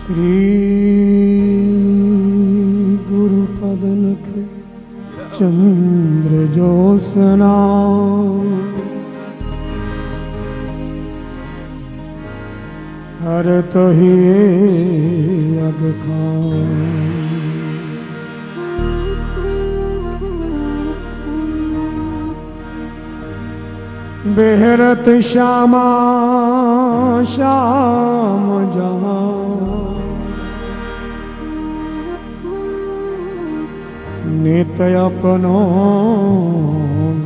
श्री गुरु पदनख चंद्र जोसना हर तो ही अग खान बेहरत श्यामा श्याम जहाँ नित अपनो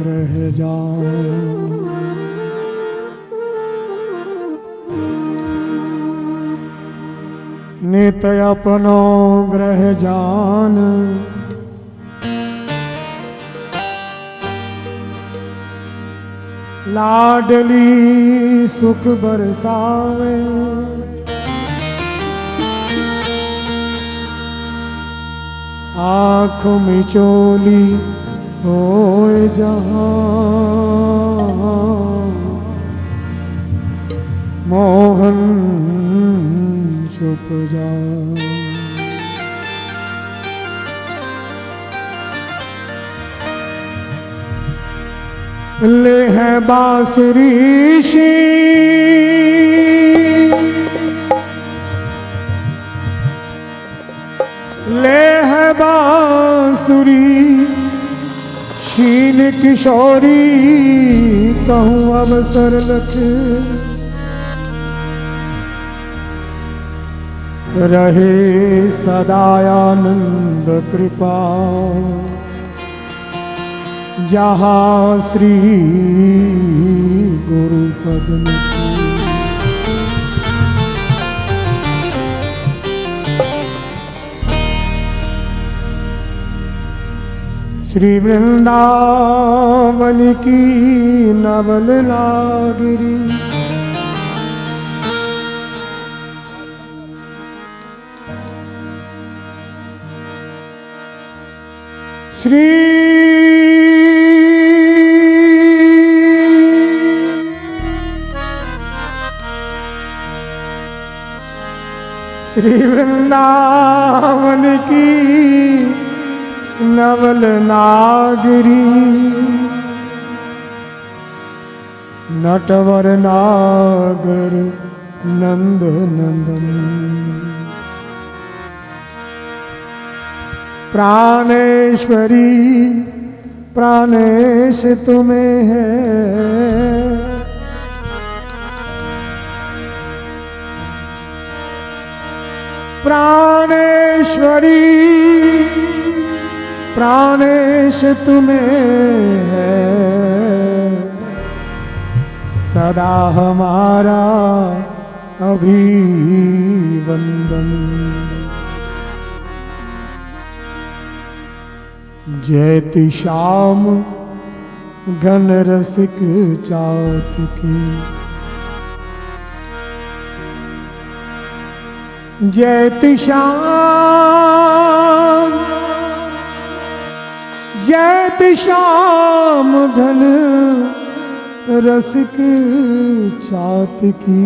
ग्रह जान नित अपनो ग्रह जान लाडली सुख बरसावे आँख मिचोली होए जहाँ मोहन छुप जा ले है बांसुरी शी ले है बांसुरी शीन किशोरी कहूँ अवसर लख रहे सदानंद कृपा जहाँ श्री गुरु पद्म श्री वृंदावन की नवल नागिरी श्री श्री वृंदावन की नवल नागरी नटवर नागर नंद नंदन प्राणेश्वरी प्राणेश तुम्हें है प्राणेश्वरी प्राणेश तुम्हें है सदा हमारा अभिवंदन जयति श्याम घन रसिक चात की जयति श्याम जयति श्याम घन रसिक चात की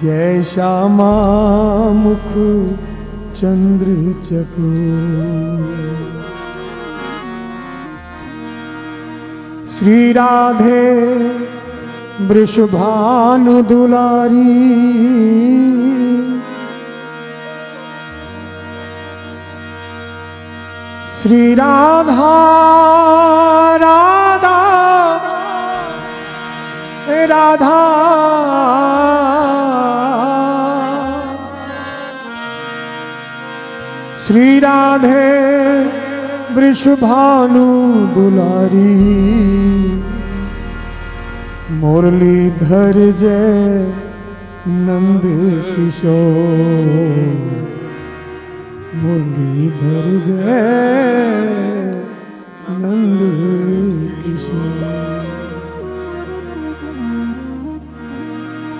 जय श्यामा मुख चंद्र चकोर श्री राधे वृषभानु दुलारी श्री राधा राधा राधा श्री राधे वृषभानु दुलारी मुरलीधर जय नंद किशोर मुरलीधर जय नंद किशोर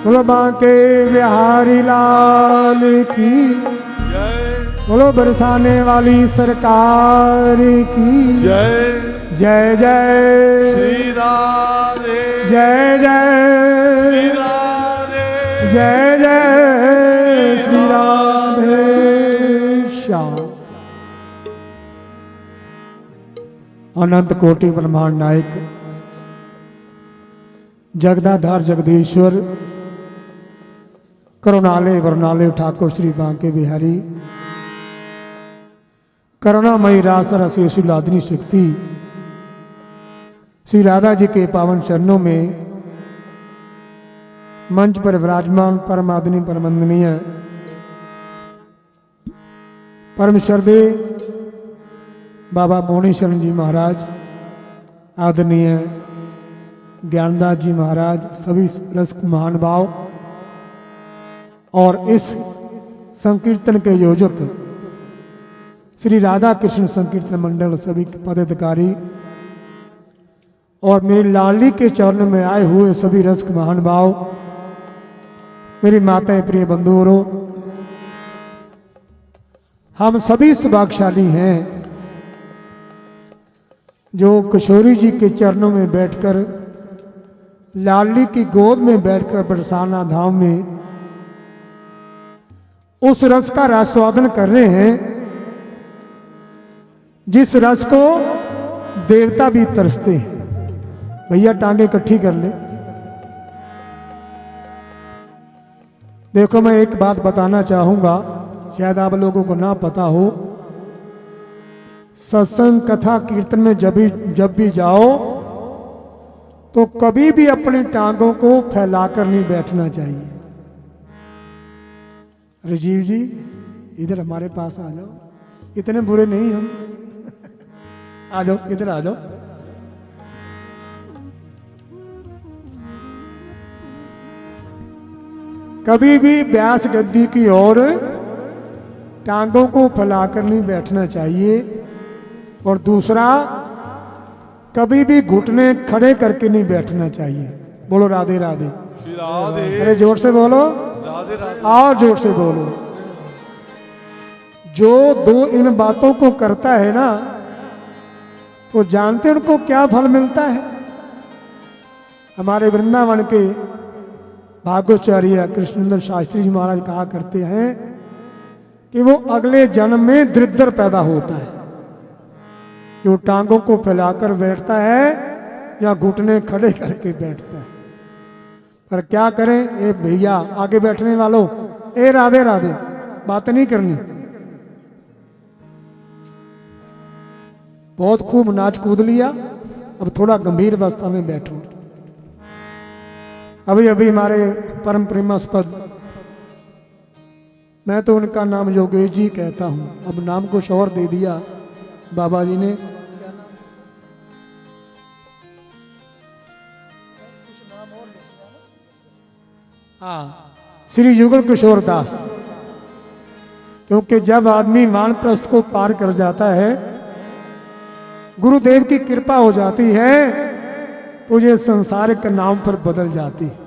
बोलो बांके बिहारी लाल की बोलो बरसाने वाली सरकार की जय जय जय श्री राधे जय जय जय जय श्री राधे श्याम। अनंत कोटि ब्रह्मांड नायक जगदाधार जगदीश्वर करुणालय वरुणालय ठाकुर श्री बांके बिहारी करुणामयी रास रसेश लादनी शक्ति श्री राधा जी के पावन चरणों में मंच पर विराजमान परम आदरणीय परमंदनीय परम श्रद्धेय बाबा मोहनीशरण जी महाराज, आदरणीय ज्ञानदास जी महाराज, सभी रसिक महानुभाव और इस संकीर्तन के योजक श्री राधा कृष्ण संकीर्तन मंडल सभी पदाधिकारी और मेरी लाडली के चरण में आए हुए सभी रसिक महानुभाव, मेरी माताएं प्रिय बंधुओं, हम सभी सौभाग्यशाली हैं जो किशोरी जी के चरणों में बैठकर लाडली की गोद में बैठकर बरसाना धाम में उस रस का आस्वादन कर रहे हैं जिस रस को देवता भी तरसते हैं। भैया टांगे इकट्ठी कर ले। देखो मैं एक बात बताना चाहूंगा, शायद आप लोगों को ना पता हो, सत्संग कथा कीर्तन में जब भी जाओ तो कभी भी अपनी टांगों को फैलाकर नहीं बैठना चाहिए। राजीव जी इधर हमारे पास आ जाओ, इतने बुरे नहीं हम आ जाओ, इधर आ जाओ। कभी भी व्यास गद्दी की ओर टांगों को फैलाकर नहीं बैठना चाहिए। और दूसरा, कभी भी घुटने खड़े करके नहीं बैठना चाहिए। बोलो राधे राधे। अरे जोर से बोलो, राधे राधे, और जोर से बोलो। जो दो इन बातों को करता है ना, तो जानते हैं उनको क्या फल मिलता है। हमारे वृंदावन के भागवताचार्य कृष्णेंद्र शास्त्री जी महाराज कहा करते हैं कि वो अगले जन्म में दरिद्र पैदा होता है जो टांगों को फैलाकर बैठता है या घुटने खड़े करके बैठता है। पर क्या करें, ए भैया आगे बैठने वालों, ए राधे राधे, बात नहीं करनी। बहुत खूब नाच कूद लिया, अब थोड़ा गंभीर अवस्था में बैठो। अभी अभी हमारे परम प्रेमास्पद, मैं तो उनका नाम योगेश जी कहता हूं, अब नाम कुछ और दे दिया बाबा जी ने। हाँ, श्री युगल किशोर दास। क्योंकि जब आदमी वानप्रस्थ को पार कर जाता है, गुरुदेव की कृपा हो जाती है, तो ये संसार के नाम पर बदल जाती है।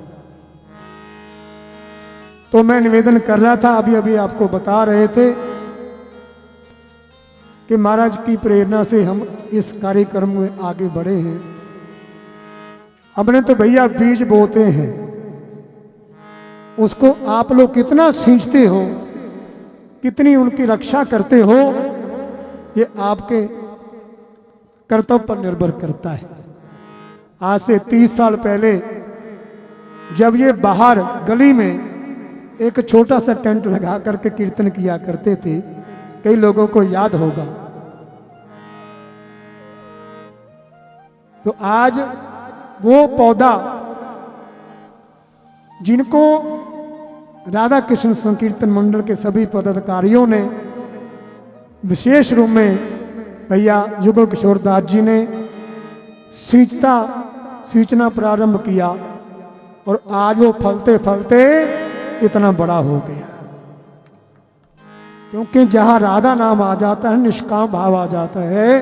तो मैं निवेदन कर रहा था, अभी अभी आपको बता रहे थे कि महाराज की प्रेरणा से हम इस कार्यक्रम में आगे बढ़े हैं। हमने तो भैया बीज बोते हैं, उसको आप लोग कितना सींचते हो, कितनी उनकी रक्षा करते हो, ये आपके कर्तव्य पर निर्भर करता है। आज से 30 साल पहले जब ये बाहर गली में एक छोटा सा टेंट लगा करके कीर्तन किया करते थे, कई लोगों को याद होगा। तो आज वो पौधा जिनको राधा कृष्ण संकीर्तन मंडल के सभी पदाधिकारियों ने विशेष रूप में भैया युगल किशोर दास जी ने सींचना प्रारंभ किया, और आज वो फलते फलते इतना बड़ा हो गया। क्योंकि जहां राधा नाम आ जाता है, निष्काम भाव आ जाता है,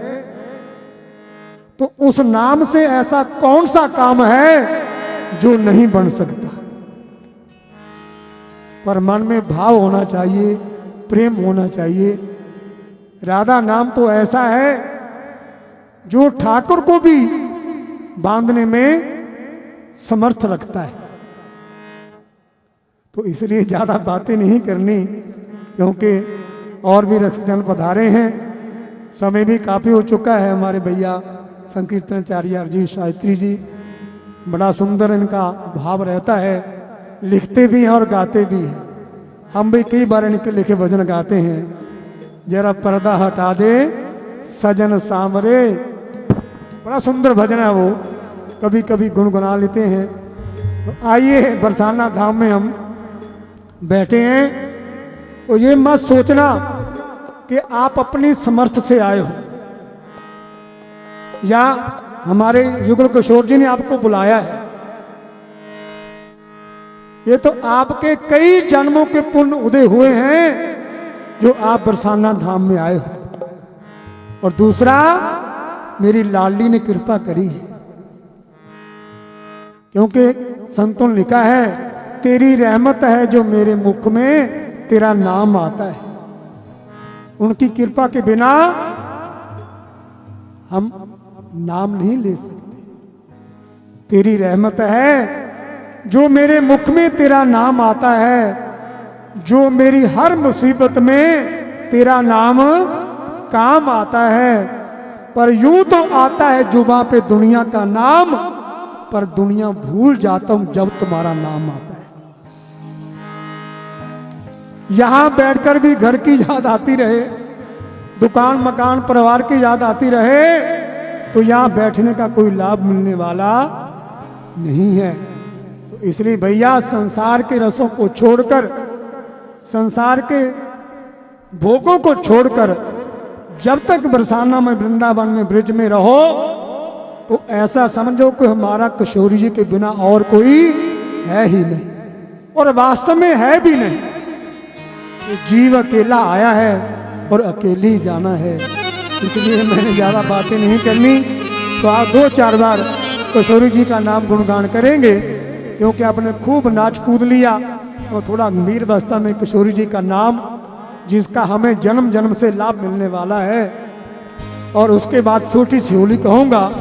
तो उस नाम से ऐसा कौन सा काम है जो नहीं बन सकता। पर मन में भाव होना चाहिए, प्रेम होना चाहिए। राधा नाम तो ऐसा है जो ठाकुर को भी बांधने में समर्थ रखता है। तो इसलिए ज़्यादा बातें नहीं करनी, क्योंकि और भी रसिकजन पधारे हैं। समय भी काफ़ी हो चुका है। हमारे भैया संकीर्तनाचार्य जी शास्त्री जी, बड़ा सुंदर इनका भाव रहता है, लिखते भी हैं और गाते भी हैं। हम भी कई बार इनके लिखे भजन गाते हैं। जरा पर्दा हटा दे सजन सामरे, बड़ा सुंदर भजन है वो, कभी कभी गुनगुना लेते हैं। तो आइए बरसाना धाम में हम बैठे हैं, तो ये मत सोचना कि आप अपनी समर्थ से आए हो या हमारे युगल किशोर जी ने आपको बुलाया है। ये तो आपके कई जन्मों के पुण्य उदय हुए हैं जो आप बरसाना धाम में आए हो। और दूसरा, मेरी लाडली ने कृपा करी है, क्योंकि संतों ने लिखा है तेरी रहमत है जो मेरे मुख में तेरा नाम आता है। उनकी कृपा के बिना हम नाम नहीं ले सकते। तेरी रहमत है जो मेरे मुख में तेरा नाम आता है, जो मेरी हर मुसीबत में तेरा नाम काम आता है। पर यूं तो आता है जुबां पे दुनिया का नाम, पर दुनिया भूल जाता हूं जब तुम्हारा नाम आता है। यहां बैठकर भी घर की याद आती रहे, दुकान मकान परिवार की याद आती रहे, तो यहां बैठने का कोई लाभ मिलने वाला नहीं है। तो इसलिए भैया संसार के रसों को छोड़कर, संसार के भोगों को छोड़कर जब तक बरसाना में वृंदावन में ब्रिज में रहो, तो ऐसा समझो कि हमारा किशोरी जी के बिना और कोई है ही नहीं, और वास्तव में है भी नहीं। ये जीव अकेला आया है और अकेले ही जाना है। इसलिए मैंने ज़्यादा बातें नहीं करनी। तो आप 2-4 बार किशोरी जी का नाम गुणगान करेंगे, क्योंकि आपने खूब नाच कूद लिया। और थोड़ा गंभीर अवस्था में किशोरी जी का नाम, जिसका हमें जन्म जन्म से लाभ मिलने वाला है। और उसके बाद छोटी सी होली कहूँगा,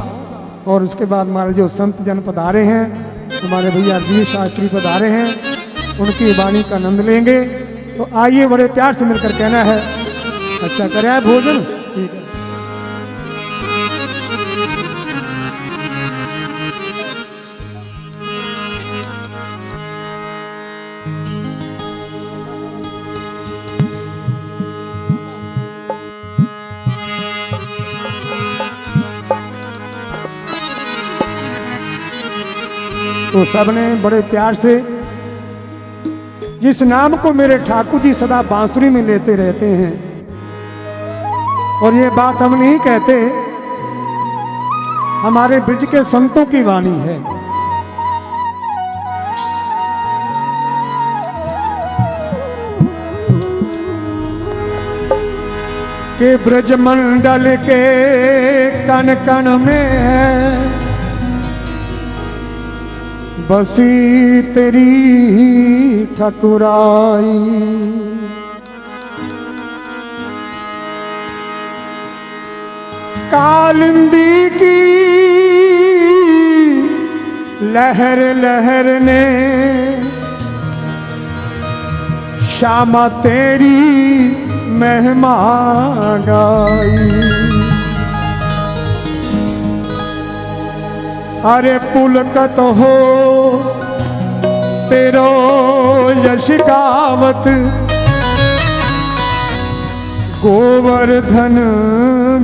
और उसके बाद हमारे जो संत जन पधारे हैं, हमारे भैया जी शास्त्री पधारे हैं, उनकी वाणी का आनंद लेंगे। तो आइए बड़े प्यार से मिलकर कहना है, अच्छा करे है भोजन, ठीक है। तो सबने बड़े प्यार से, जिस नाम को मेरे ठाकुर जी सदा बांसुरी में लेते रहते हैं, और ये बात हम नहीं कहते, हमारे ब्रज के संतों की वाणी है। के ब्रज मंडल के कण कण में है बसी तेरी ठकुराई। कालिंदी की लहर लहर ने श्यामा तेरी महिमा गाई। अरे पुलकत हो तेरो यश गावत, गोवर्धन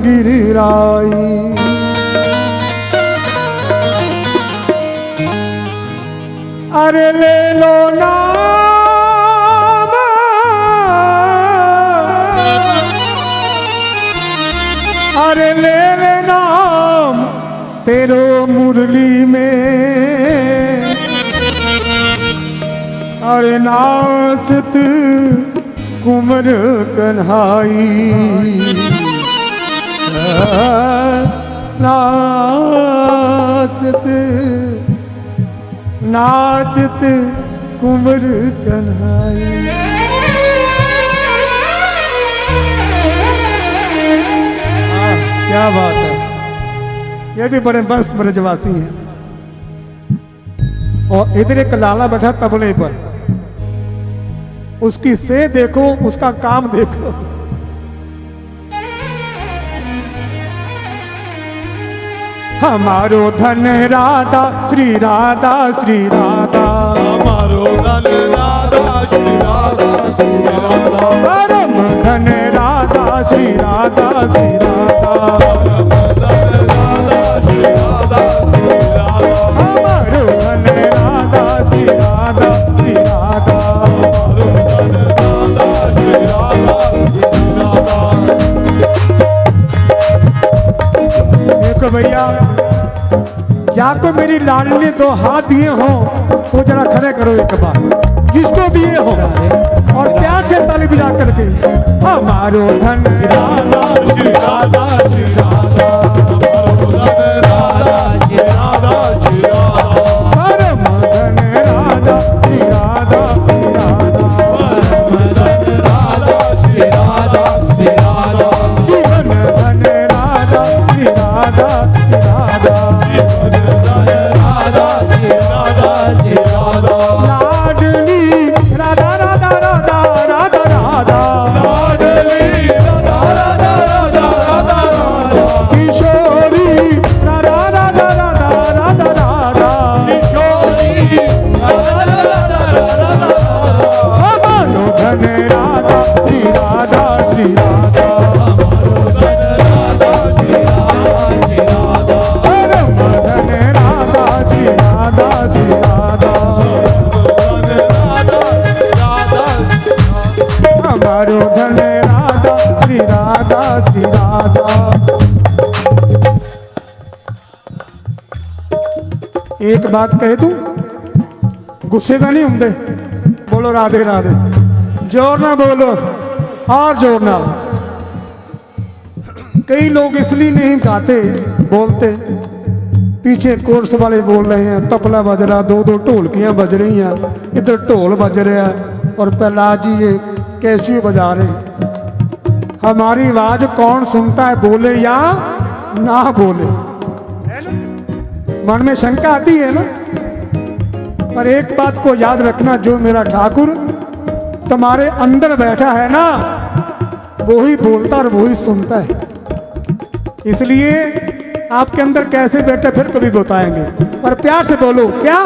गिरिराई। अरे ले लो नाम, अरे ले ले नाम तेरो मुरली में। अरे नाचत कुंवर कन्हाई, नाचत नाचत कुंवर कन्हाई। क्या बात है, ये भी बड़े मस्त ब्रजवासी हैं। और इधर एक लाला बैठा तबले पर, उसकी से देखो, उसका काम देखो। हमारो धन राधा श्री राधा श्री राधा, हमारो धन राधा श्री राधा श्री राधा, परम धन राधा श्री राधा श्री राधा, परम धन राधा श्री राधा श्री राधा, हमारो धन राधा श्री राधा श्री राधा, हमारो धन राधा श्री राधा श्री राधा। देखो भैया, जाको मेरी लाल ने दो हाथ दिए हो वो जरा खड़े करो एक बार, जिसको दिए हो, और प्यार से ताली बजा करके हमारो धन राधा श्री राधा श्री राधा, हमारो धन राधा श्री राधा श्री राधा, परम धन राधा श्री राधा श्री राधा, परम धन राधा श्री राधा श्री राधा, जीवन धन राधा श्री राधा श्री राधा, जीवन धन राधा श्री राधा श्री राधा, लाडली राधा राधा राधा राधा राधा, लाडली राधा राधा राधा राधा राधा, किशोरी राधा राधा राधा राधा राधा, किशोरी राधा राधा राधा राधा, हमारो धन राधा श्री राधा श्री राधा, हमारो धन राधा श्री राधा श्री राधा, परम धन राधा श्री राधा श्री राधा, धन राधा श्री राधा श्री राधा। हमारो धन राधा श्री राधा श्री राधा। एक बात कह दूं, गुस्से का नहीं होंगे, बोलो राधे राधे, जोर ना बोलो और जोर ना। कई लोग इसलिए नहीं गाते बोलते, पीछे कोर्स वाले बोल रहे हैं, तबला बज रहा, दो दो ढोलकियां बज रही हैं, इधर ढोल बज रहा है और प्रहलाद जी ये कैसी बजा रहे हैं। हमारी आवाज कौन सुनता है, बोले या ना बोले, है ना? मन में शंका आती है ना। पर एक बात को याद रखना, जो मेरा ठाकुर तुम्हारे अंदर बैठा है ना, वो ही बोलता और वो ही सुनता है। इसलिए आपके अंदर कैसे बैठे फिर कभी बताएंगे, और प्यार से बोलो क्या,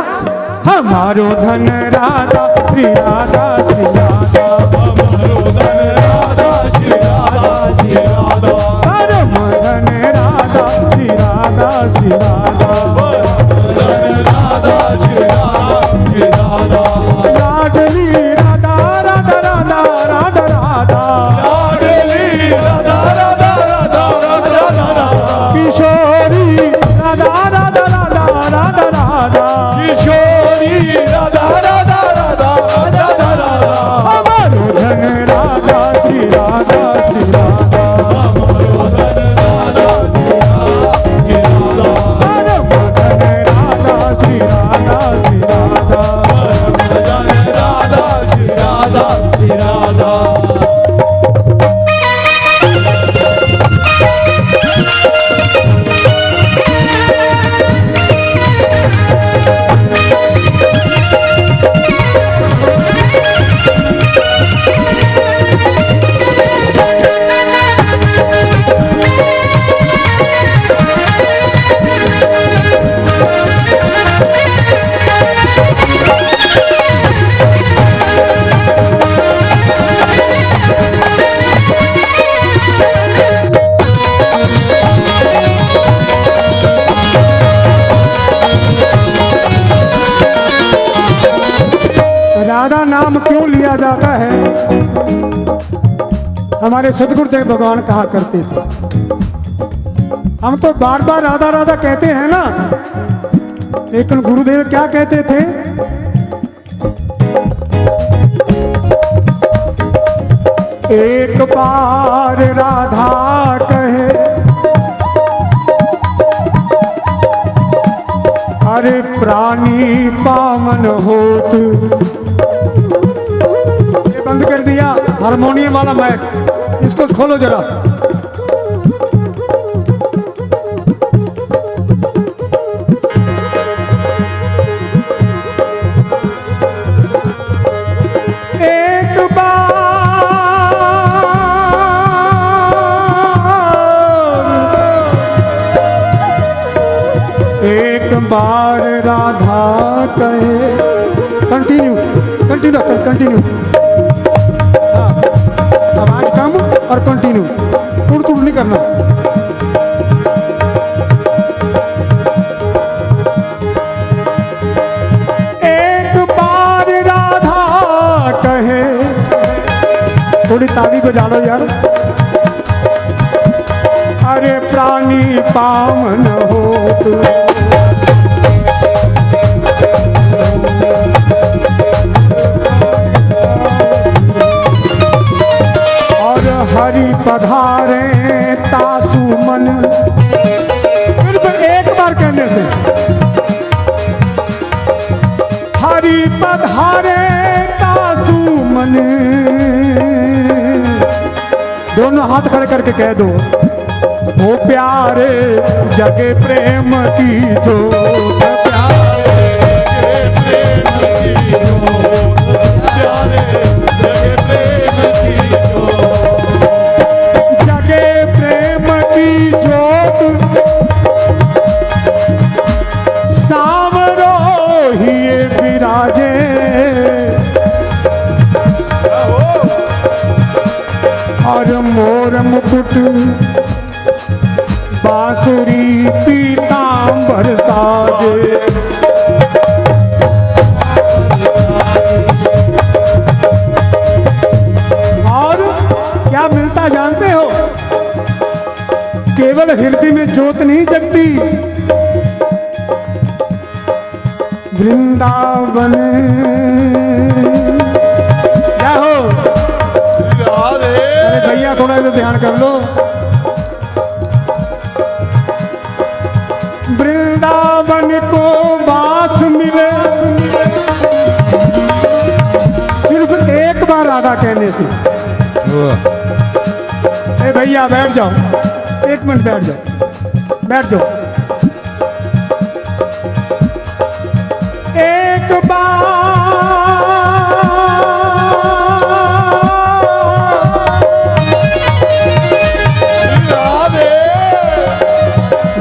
हमारो धन राधा श्री राधा श्री राधा, हमारो धन राधा श्री राधा श्री राधा, परम धन राधा श्री राधा श्री राधा, धन राधा श्री राधा श्री राधा, लाडली राधा राधा राधा राधा राधा, लाडली राधा राधा राधा राधा राधा, किशोरी राधा राधा राधा राधा राधा, किशोरी राधा राधा राधा राधा राधा, हमारो धन राधा श्री राधा श्री राधा, हमारो धन राधा श्री राधा श्री राधा, परम धन राधा श्री राधा श्री राधा, धन राधा श्री राधा श्री राधा। राधा नाम क्यों लिया जाता है? हमारे सदगुरुदेव भगवान कहा करते थे, हम तो बार बार राधा राधा कहते हैं ना, लेकिन गुरुदेव क्या कहते थे? एक बार राधा कहे, अरे प्राणी पावन होत। ये बंद कर दिया हारमोनियम वाला माइक, इसको खोलो जरा। एक बार राधा कहे, कंटिन्यू कंटिन्यू कंटिन्यू, हाँ आवाज कम और कंटिन्यू, तुड़ तुड़ नहीं करना। एक बार राधा कहे, थोड़ी ताली बजा लो यार। अरे प्राणी पावन हो तू, और हरि पधारे तासु मन, सिर्फ एक बार कहने से, हरि पधारे तासु मन, दोनों हाथ खड़े करके कह दो, ओ प्यारे जगे प्रेम की जो, प्यारे जगे प्रेम की जोत, जगे प्रेम की जोत, सावरो ही विराजे, और मोर मुकुट बांसुरी पीतांबर साजे। और क्या मिलता जानते हो? केवल हृदय में ज्योत नहीं जगती, वृंदावन क्या हो? राधे अरे भैया थोड़ा इधर ध्यान कर लो। वृंदावन को वास मिले, सिर्फ एक बार राधा कहने से। ए भैया बैठ जाओ, एक मिनट बैठ जाओ, बैठ जाओ। एक बार राधे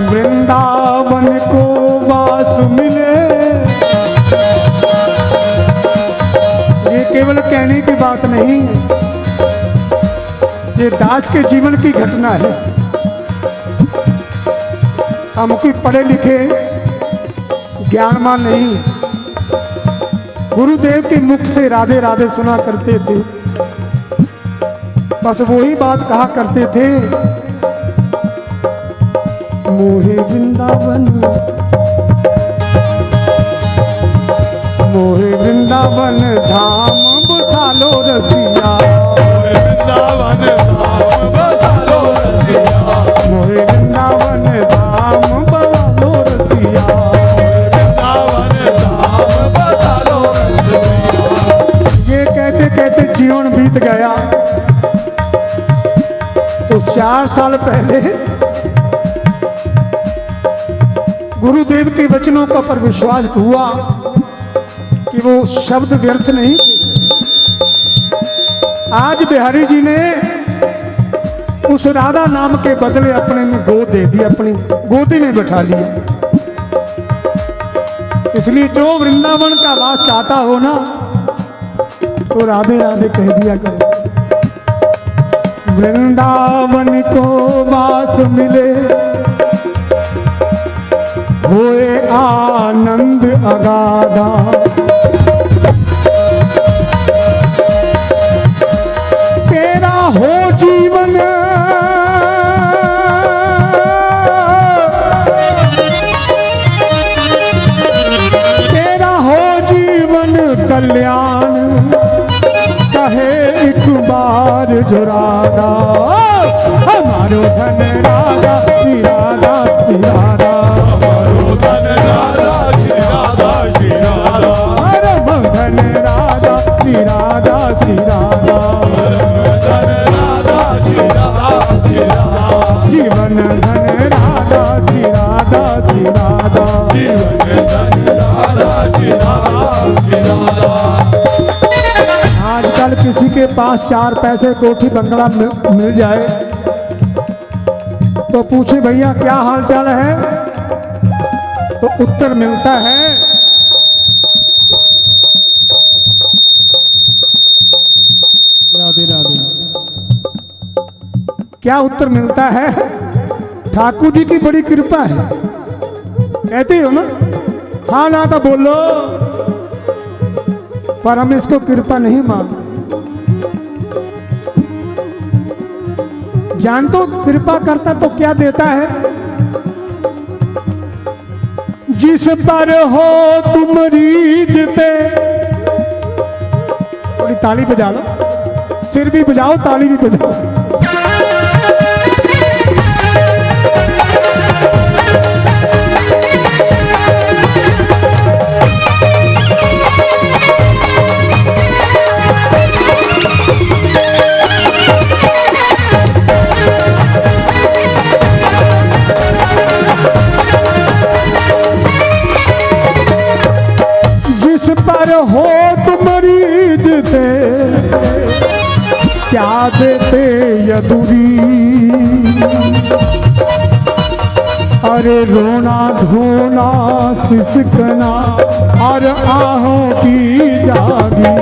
वृंदावन को वास मिले, ये केवल कहने की बात नहीं है, ये दास के जीवन की घटना है। हम कोई पढ़े लिखे ज्ञानवान नहीं, गुरुदेव के मुख से राधे राधे सुना करते थे, बस वही बात कहा करते थे, मोहे वृंदावन, मोहे वृंदावन धाम बसालो रसिया, वृंदावन धाम बसालो रसिया, मोहे वृंदावन धाम बसालो रसिया। वृंदावन धाम बसालो रसिया। ये कहते कहते जीवन बीत गया। तो 4 साल पहले गुरुदेव के वचनों का पर विश्वास हुआ कि वो शब्द व्यर्थ नहीं थे। आज बिहारी जी ने उस राधा नाम के बदले अपने में गोद दे दी, अपनी गोदी में बैठा लिया। इसलिए जो वृंदावन का वास चाहता हो ना, तो राधे राधे कह दिया करो। वृंदावन को वास मिले, होए आनंद अगाधा, तेरा हो जीवन तेरा हो जीवन कल्याण, कहे एक बार जो राधा, हमारो धन राधा श्री राधा श्री राधा, हमारो धन राधा श्री राधा श्री राधा, परम धन राधा श्री राधा श्री राधा, धन राधा श्री राधा श्री राधा, जीवन धन राधा श्री राधा श्री राधा, जीवन धन राधा श्री राधा श्री राधा। आजकल किसी के पास 4 पैसे कोठी बंगला मिल जाए तो पूछे भैया क्या हाल चाल है, तो उत्तर मिलता है राधे राधे। क्या उत्तर मिलता है? ठाकुर जी की बड़ी कृपा है, कहते हो ना, हाँ ना तो बोलो, पर हम इसको कृपा नहीं मानते। जान तो कृपा करता तो क्या देता है? जिस पर हो तुम रीझते, थोड़ी ताली बजा लो, सिर भी बजाओ ताली भी बजाओ। हो तुम रीझते क्या देते यदुरी, अरे रोना धोना सिसकना और आहों की जागी।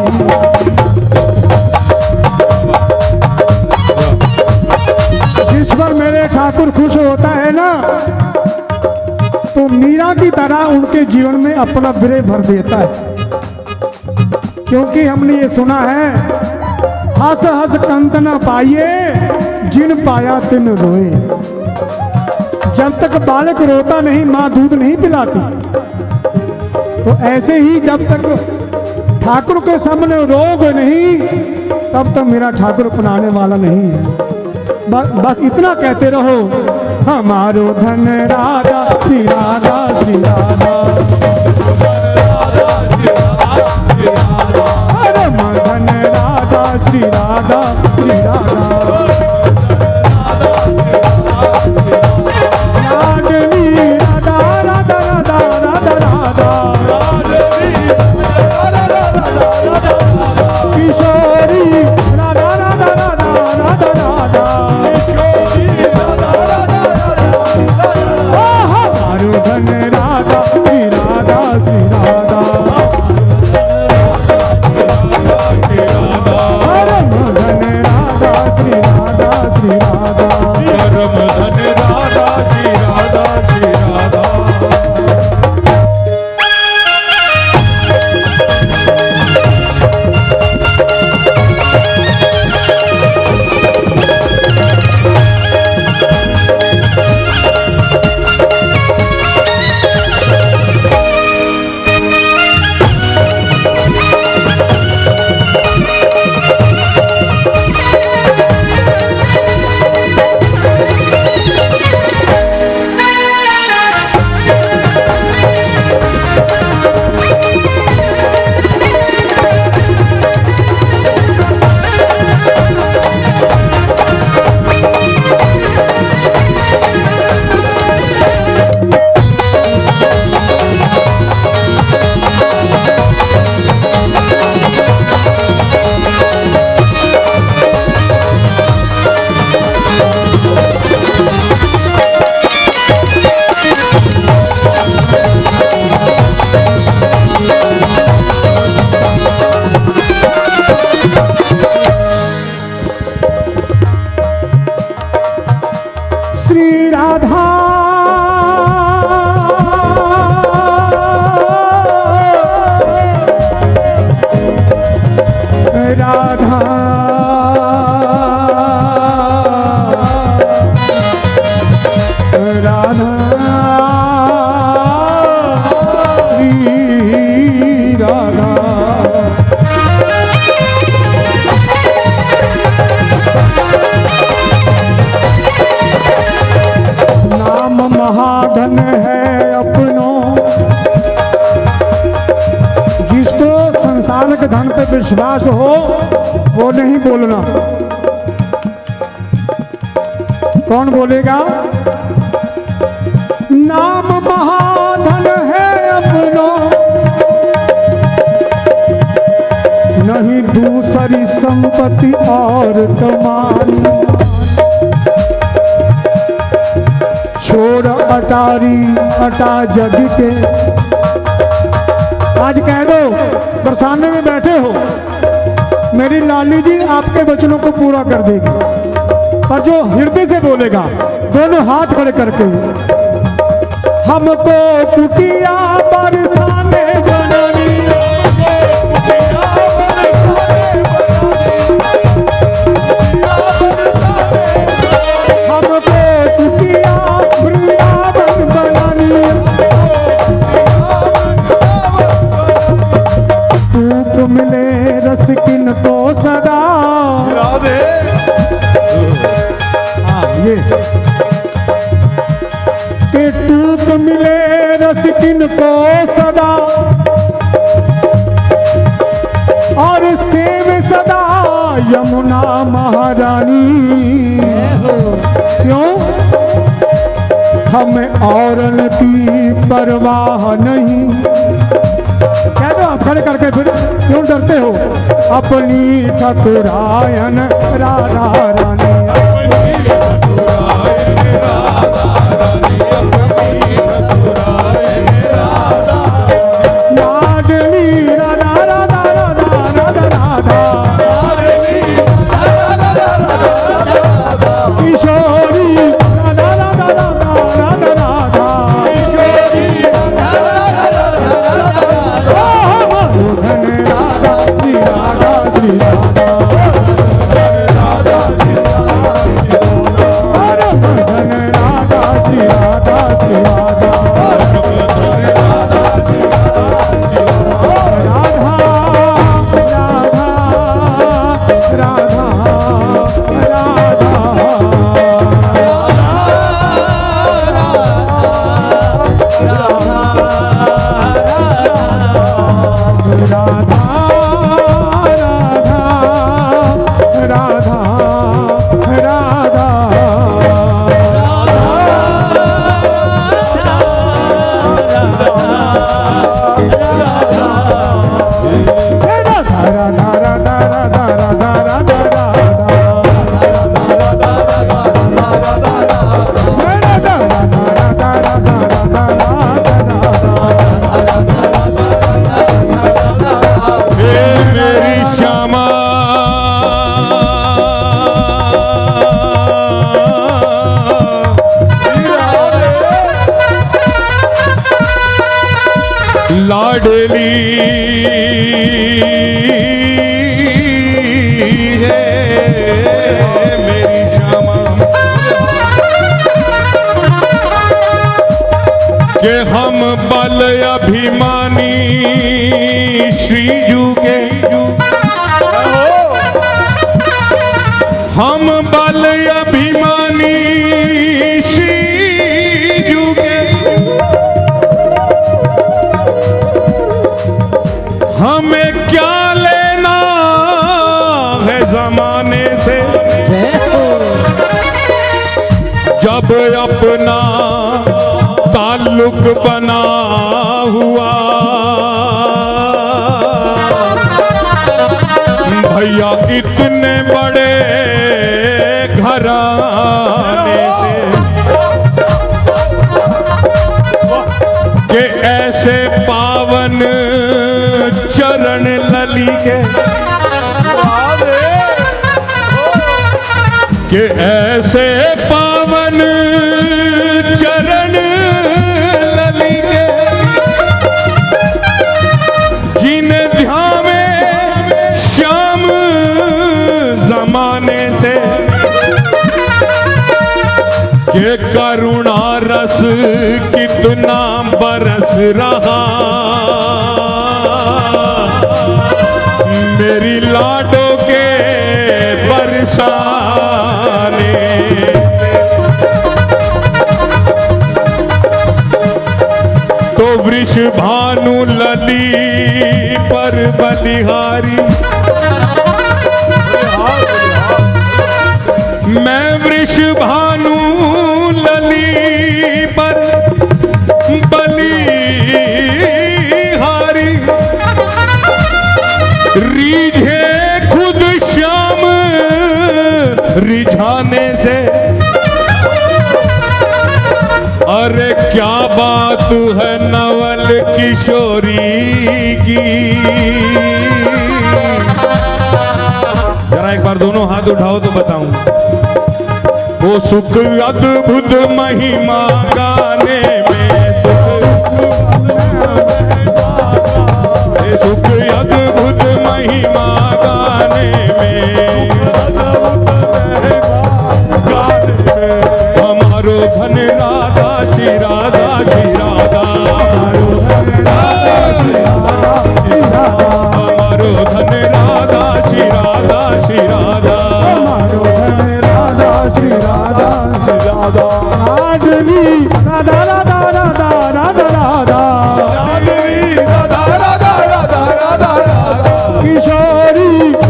जिस पर मेरे ठाकुर खुश होता है ना, तो मीरा की तरह उनके जीवन में अपना विरह भर देता है। क्योंकि हमने ये सुना है, हंस हंस कंत न पाइए, जिन पाया तिन रोए। जब तक बालक रोता नहीं, माँ दूध नहीं पिलाती। तो ऐसे ही जब तक ठाकुर के सामने रोग नहीं, तब तक मेरा ठाकुर अपनाने वाला नहीं है। बस इतना कहते रहो, हमारो धन राधा श्री राधा श्री राधा, धन राधा श्री राधा श्री राधा, राधनी राधा राधा राधा राधा राधा, किशोरी राधा राधा राधा राधा राधा, हमारो धन राधा श्री राधा श्री राधा, धन पे विश्वास हो वो नहीं बोलना। कौन बोलेगा? नाम महाधन है अपनो, नहीं दूसरी संपत्ति और कमानी। छोड़ अटारी घटा जग के। आज कह दो बरसाने में बैठे हो, मेरी लाली जी आपके वचनों को पूरा कर देगी, पर जो हृदय से बोलेगा दोनों हाथ खड़े करके, हमको कुटिया बरसाने बनानी, हमको कुटिया वृंदावन बनानी, तूक मिले रस किन को सदा। राधे ये के टूक मिले रस किन को सदा, और सेव सदा यमुना महारानी। क्यों? हमें औरन की परवाह नहीं। कह दो आप खड़े करके, फिर क्यों डरते हो? अपनी ठकुरायन राधा रानी, लाडली राधा राधा राधा राधा राधा, किशोरी राधा राधा राधा राधा राधा, धन राधा श्री राधा श्री राधा, धन राधा श्री राधा श्री राधा, लाडली है मेरी श्यामा, के हम बल अभिमानी श्रीजू के, हम बल अभिमानी श्रीजू के, हमें क्या लेना है जमाने से, जब अपना ताल्लुक बना हुआ। भैया इतने बड़े घराने से, के ऐसे पावन चरण लली के ऐसे पावन चरण लली के, जिन्हें ध्यावे श्याम जमाने से, के करुणा रस कितना बरस रहा मेरी लाडो के बरसाने। तो वृष भानु लली पर बलिहारी, मैं वृष भानु लली पर बलिहारी, रीझे खुद श्याम रिझाने से। अरे क्या बात जादू है नवल किशोरी की। जरा एक बार दोनों हाथ उठाओ तो बताऊं। वो सुख अद्भुत महिमा गाने में, सुख अद्भुत महिमा गाने में, हमारो धन राधा श्री राधा श्री राधा, हमारो धन राधा श्री राधा श्री राधा, हमारो धन राधा श्री राधा श्री राधा। राधवी राधा राधा राधा राधा राधा, राधवी राधा राधा राधा राधा राधा, किशोरी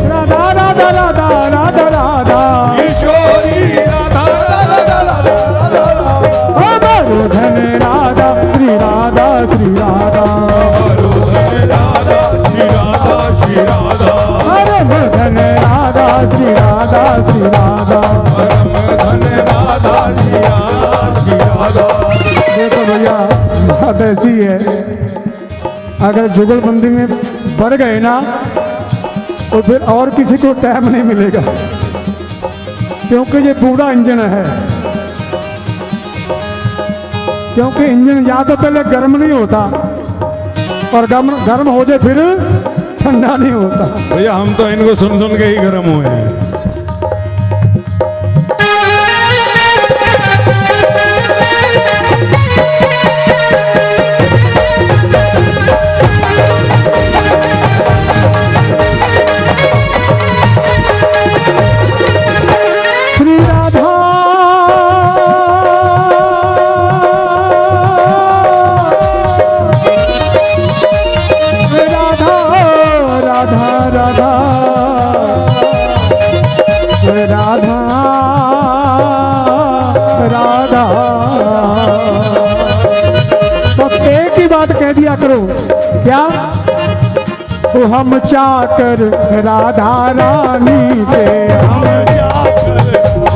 राधा राधा राधा राधा राधा, किशोरी राधा राधा राधा राधा, हमारो धन राधा श्री राधा श्री राधा, हमारो धन राधा श्री राधा श्री राधा, हमारो धन राधा श्री राधा श्री राधा, परम धन राधा श्री राधा श्री राधा। देखो भैया बात ऐसी है, अगर जुगलबंदी में बढ़ गए ना तो फिर और किसी को टाइम नहीं मिलेगा, क्योंकि ये पूरा इंजन है। क्योंकि इंजन या तो पहले गर्म नहीं होता और गर्म हो जाए फिर ठंडा नहीं होता। भैया हम तो इनको सुन सुन के ही गर्म हुए हैं। श्री राधा राधा राधा राधा राधा राधा, तो एक ही बात कह दिया करो, क्या? तो हम चाकर राधा रानी के, हम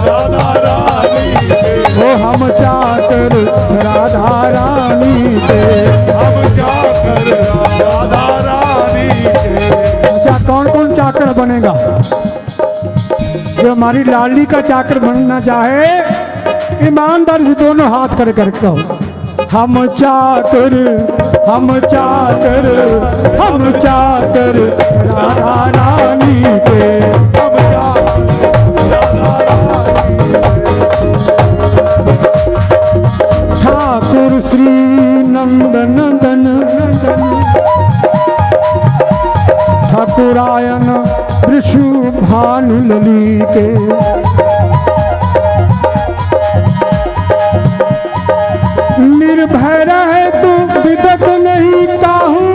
राधा रानी के, वो हम चाकर राधा रानी के। हम क्या कर राधा रानी के। अच्छा कौन कौन चाकर बनेगा? जो हमारी लाडली का चाकर बनना चाहे ईमानदारी से दोनों हाथ कर कर कहो, हम चाकर हम चाकर हम चाकर राधा रानी के, हम क्या राधा रानी ठाकुर श्री नंदन नंदन ठाकुरायन वृषु भानु लली के, निर्भय रहे तू विदत नहीं काहू,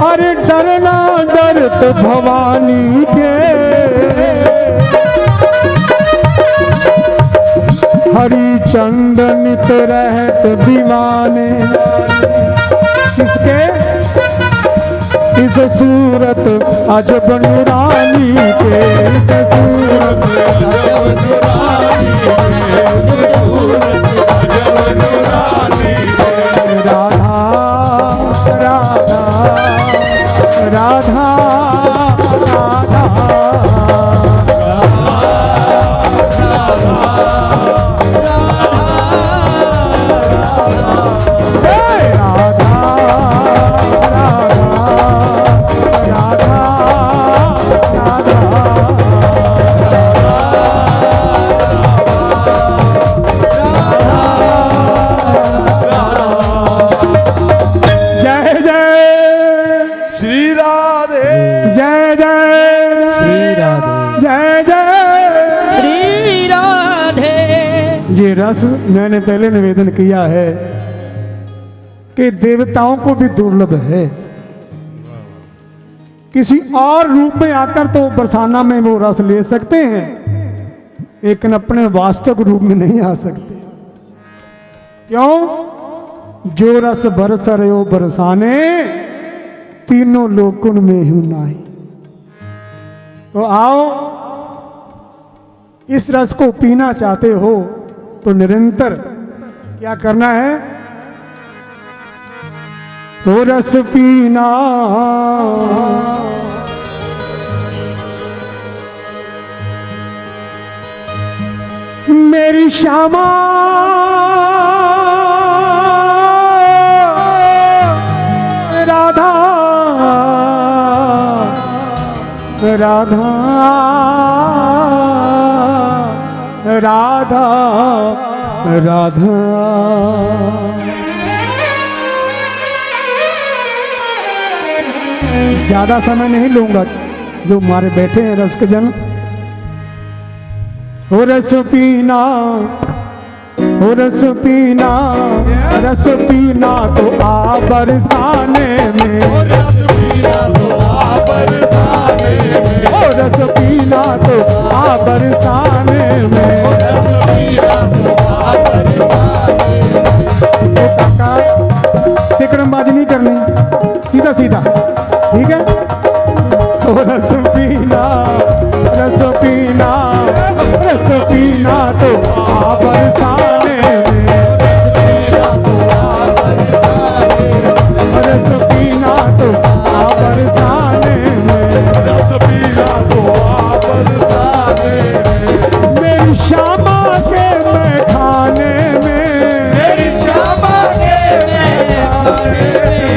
अरे डरना डरत भवानी के, हरिचंद नित रहत दीवाने, किसके? इस सूरत अजब नूरानी के, इस सूरत अजब नूरानी के, सूरत अजब नूरानी के। राधा राधा राधा रस मैंने पहले निवेदन किया है कि देवताओं को भी दुर्लभ है, किसी और रूप में आकर तो बरसाना में वो रस ले सकते हैं, लेकिन अपने वास्तविक रूप में नहीं आ सकते। क्यों? जो रस बरस रहे बरसाने, तीनों लोकुन में हूं नाही। तो आओ, इस रस को पीना चाहते हो तो निरंतर क्या करना है? तो रस पीना। मेरी श्यामा राधा राधा राधा राधा। ज्यादा समय नहीं लूंगा, जो हमारे बैठे हैं रस के जन। हो रस पीना, हो रस पीना, रस पीना तो आ बरसाने में। हो रस पीना तो आ बरसाने में। हो रस पीना तो आ बरसाने में। हो रस पीना तो आ बरसाने में। तो काका तिकड़मबाजी नहीं करनी, सीधा सीधा, ठीक है? हो रस पीना, रस पीना, रस पीना तो आ बरसाने में। रस पीना तो आ बरसाने में। रस पीना तो आ बरसाने में। मेरी श्यामा के मैं खाने में। मेरी श्यामा के मैं खाने में।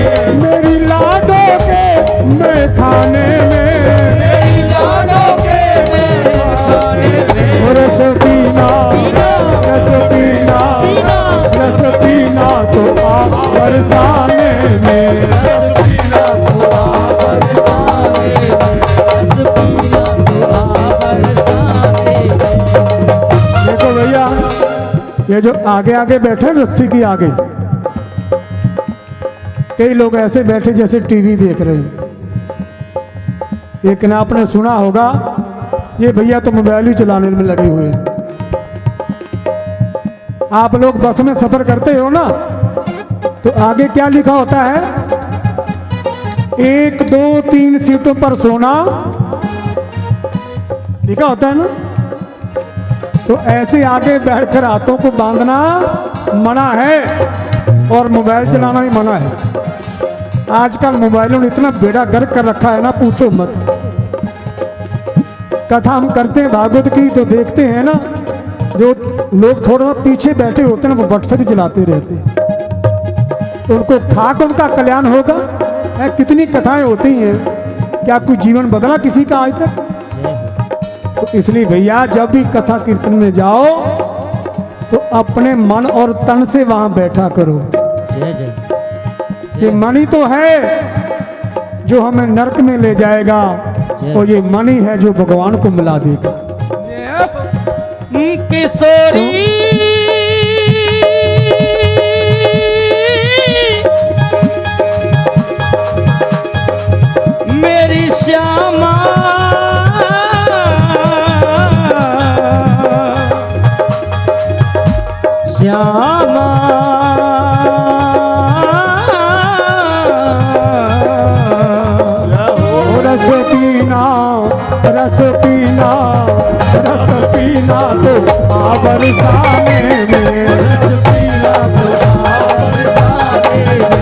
मेरी लाडो के मैं खाने में। मेरी लाडो के मैं खाने में। रस पीना, रस पीना, रस पीना तो आ बरसाने में। रस पीना तो आ बरसाने में। रस पीना तो आ बरसाने में। देखो भैया, ये जो आगे आगे बैठे रस्सी की आगे, कई लोग ऐसे बैठे जैसे टीवी देख रहे हैं। लेकिन आपने सुना होगा ये भैया तो मोबाइल ही चलाने में लगे हुए हैं। आप लोग बस में सफर करते हो ना, तो आगे क्या लिखा होता है? 1 2 3 सीटों पर सोना लिखा होता है ना। तो ऐसे आगे बैठकर हाथों को बांधना मना है और मोबाइल चलाना ही मना है। आजकल मोबाइलों ने इतना बेड़ा गर्क कर रखा है ना, पूछो मत। कथा हम करते हैं भागवत की तो देखते हैं ना, जो लोग थोड़ा सा पीछे बैठे होते हैं ना, वो व्हाट्सएप चलाते रहते हैं। तो उनको खाक उनका कल्याण होगा। कितनी कथाएं होती हैं, क्या कोई जीवन बदला किसी का आज तक? तो इसलिए भैया जब भी कथा कीर्तन में जाओ तो अपने मन और तन से वहां बैठा करो। ये मन ही तो है जो हमें नरक में ले जाएगा, और ये मन ही है जो भगवान को मिला देगा। किशोरी मेरी श्यामा श्यामा रस पीना, रस पीना, रस पीना तो आ बरसाने में। रस पीना तो आ बरसाने में।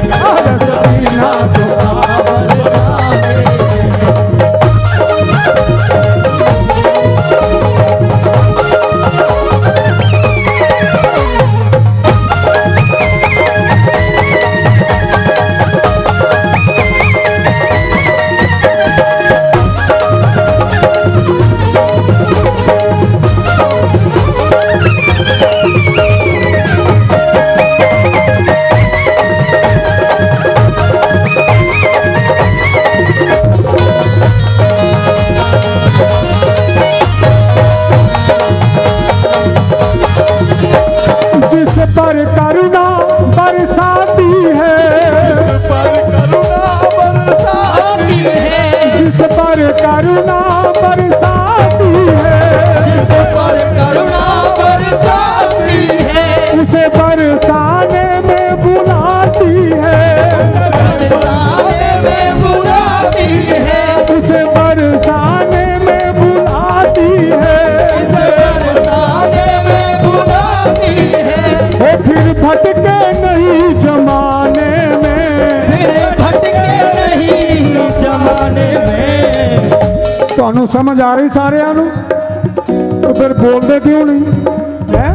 रस पीना तो आ बरसाने में। भटके नहीं जमाने में, फिर भटके नहीं जमाने में। ਤੁਹਾਨੂੰ ਸਮਝ ਆ ਰਹੀ ਸਾਰਿਆਂ ਨੂੰ? तो फिर बोलते क्यों नहीं है?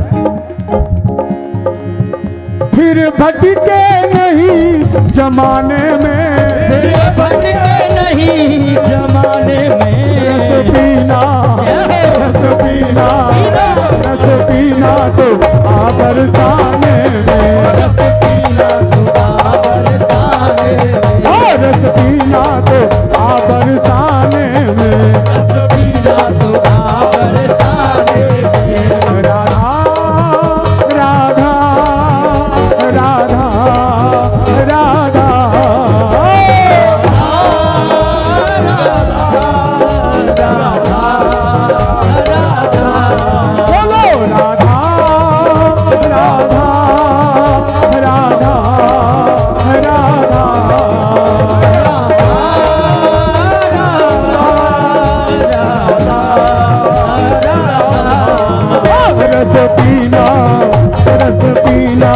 फिर भटके नहीं जमाने में, फिर भटके नहीं जमाने में। रस पीना, रस पीना, रस पीना तो आ बरसाने में, रस पीना तो आ बरसाने में। रस पीना तो आ बरसाने में, रस पीना तो आ बरसाने में। राधा राधा राधा राधा बोलो राधा राधा राधा राधा रस पीना, रस पीना,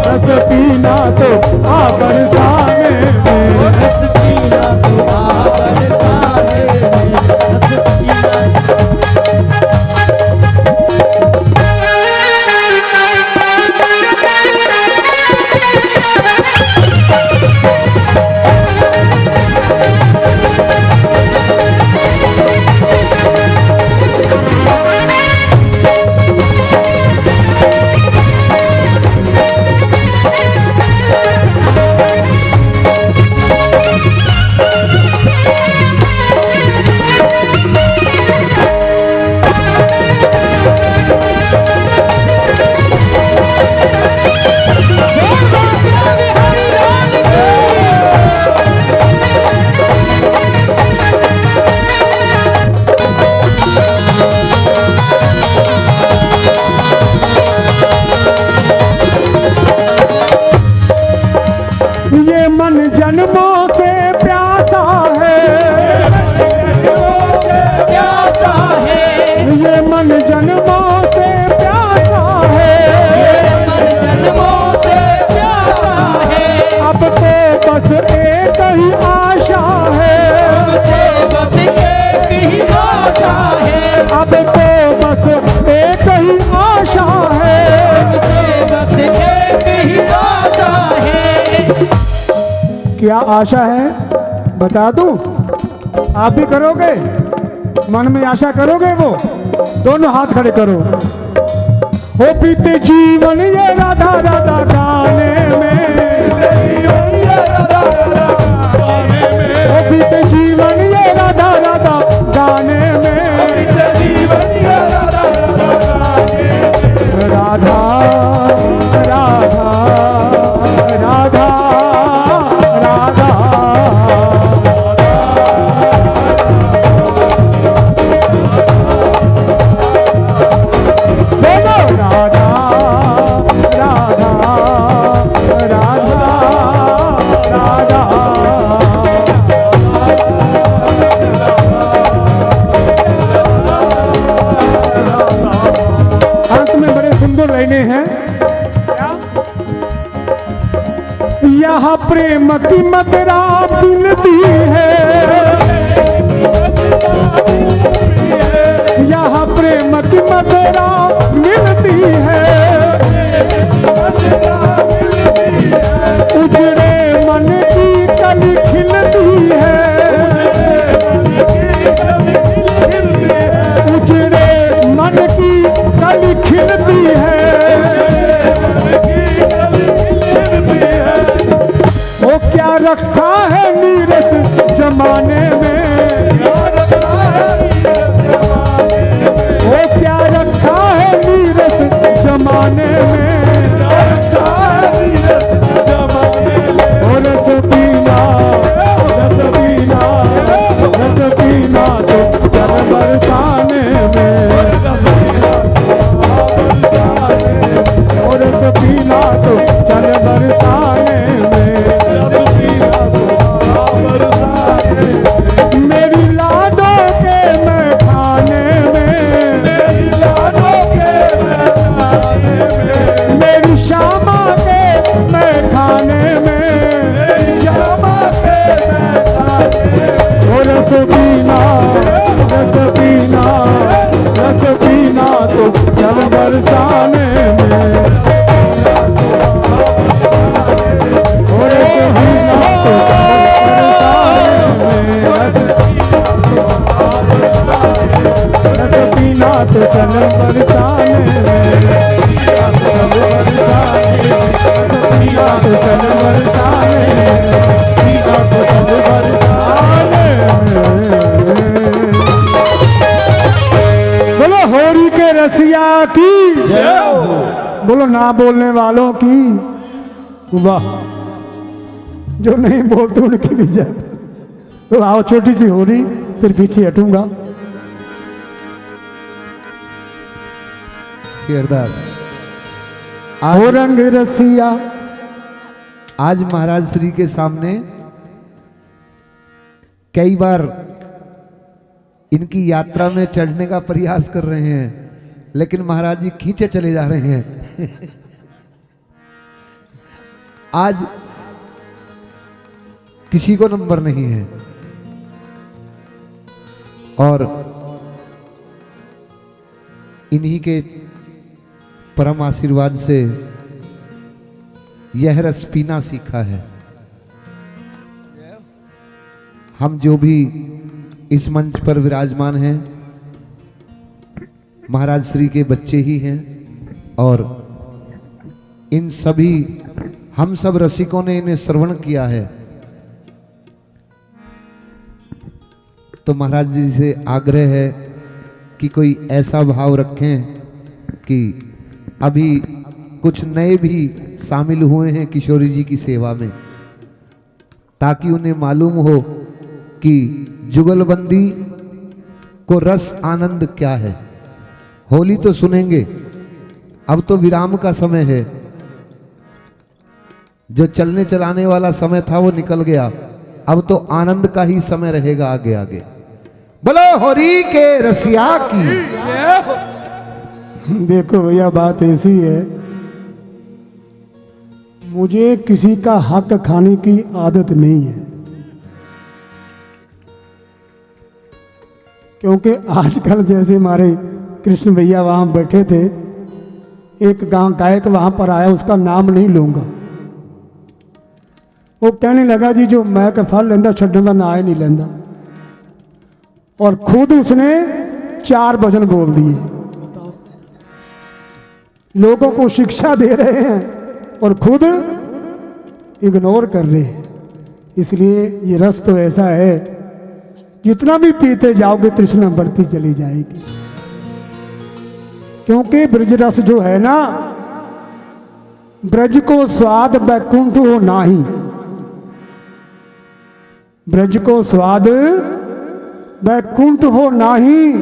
रस पीना तो आ बरसाने में, रस पीना तो आ बरसाने में। रस पीना ये मन जन्मों से प्यासा है, प्यासा है। ये मन जन्मों से प्यासा है, जन्मों से प्यासा है। अब तो बस एक ही आशा है, हमसे बस एक ही आशा है। अब तो बस एक ही आशा है। हमसे बस एक ही आशा है। क्या आशा है बता दूं? आप भी करोगे? मन में आशा करोगे? वो दोनों हाथ खड़े करो। हो बीते जीवन ये राधा राधा गाने में, हो बीते जीवन ये राधा राधा गाने में, राधा राधा राधा राधा बोलो राधा राधा राधा राधा। अंत में बड़े सुंदर लाइनें हैं। यहाँ प्रेम की मदरा मिलती है, यहाँ प्रेम की मदरा मिलती है, उजड़े मन की कली खिलती है, उजड़े मन की कली खिलती है। वो क्या रखा है नीरस जमाने में, वो क्या रखा है नीरस जमाने में, और रस पीना, रस पीना, रस पीना तो जल बरसाने में, और रस पीना तो जल बरसाने में। मेरी लाज कुशल बरसाने पिया कुशल बरसाने पिया कुशल बरसाने पिया कुशल बरसाने। बोलो होरी के रसिया की, बोलो ना बोलने वालों की वाह, जो नहीं बोलते उनकी भी जय। तो आओ छोटी सी होरी, फिर पीछे हटूंगा। शेरदास हो रंग रसिया, आज महाराज श्री के सामने कई बार इनकी यात्रा में चढ़ने का प्रयास कर रहे हैं, लेकिन महाराज जी खींचे चले जा रहे हैं। आज किसी को नंबर नहीं है और इन्हीं के परम आशीर्वाद से यह रस पीना सीखा है। हम जो भी इस मंच पर विराजमान हैं महाराज श्री के बच्चे ही हैं और इन सभी हम सब रसिकों ने इन्हें श्रवण किया है। तो महाराज जी से आग्रह है कि कोई ऐसा भाव रखें कि अभी कुछ नए भी शामिल हुए हैं किशोरी जी की सेवा में, ताकि उन्हें मालूम हो कि जुगलबंदी को रस आनंद क्या है। होली तो सुनेंगे, अब तो विराम का समय है। जो चलने चलाने वाला समय था वो निकल गया, अब तो आनंद का ही समय रहेगा आगे आगे। बोलो होरी के रसिया की। देखो भैया बात ऐसी है, मुझे किसी का हक खाने की आदत नहीं है, क्योंकि आजकल जैसे हमारे कृष्ण भैया वहां बैठे थे, एक गायक वहां पर आया, उसका नाम नहीं लूंगा। वो कहने लगा जी जो मैं के फल लेंदा छड्डन का ना ही नहीं लेंदा, और खुद उसने 4 भजन बोल दिए। लोगों को शिक्षा दे रहे हैं और खुद इग्नोर कर रहे हैं। इसलिए ये रस तो ऐसा है, जितना भी पीते जाओगे तृष्णा बढ़ती चली जाएगी। क्योंकि ब्रज रस जो है ना, ब्रज को स्वाद बैकुंठ हो नाही, ब्रज को स्वाद बैकुंठ हो नाही,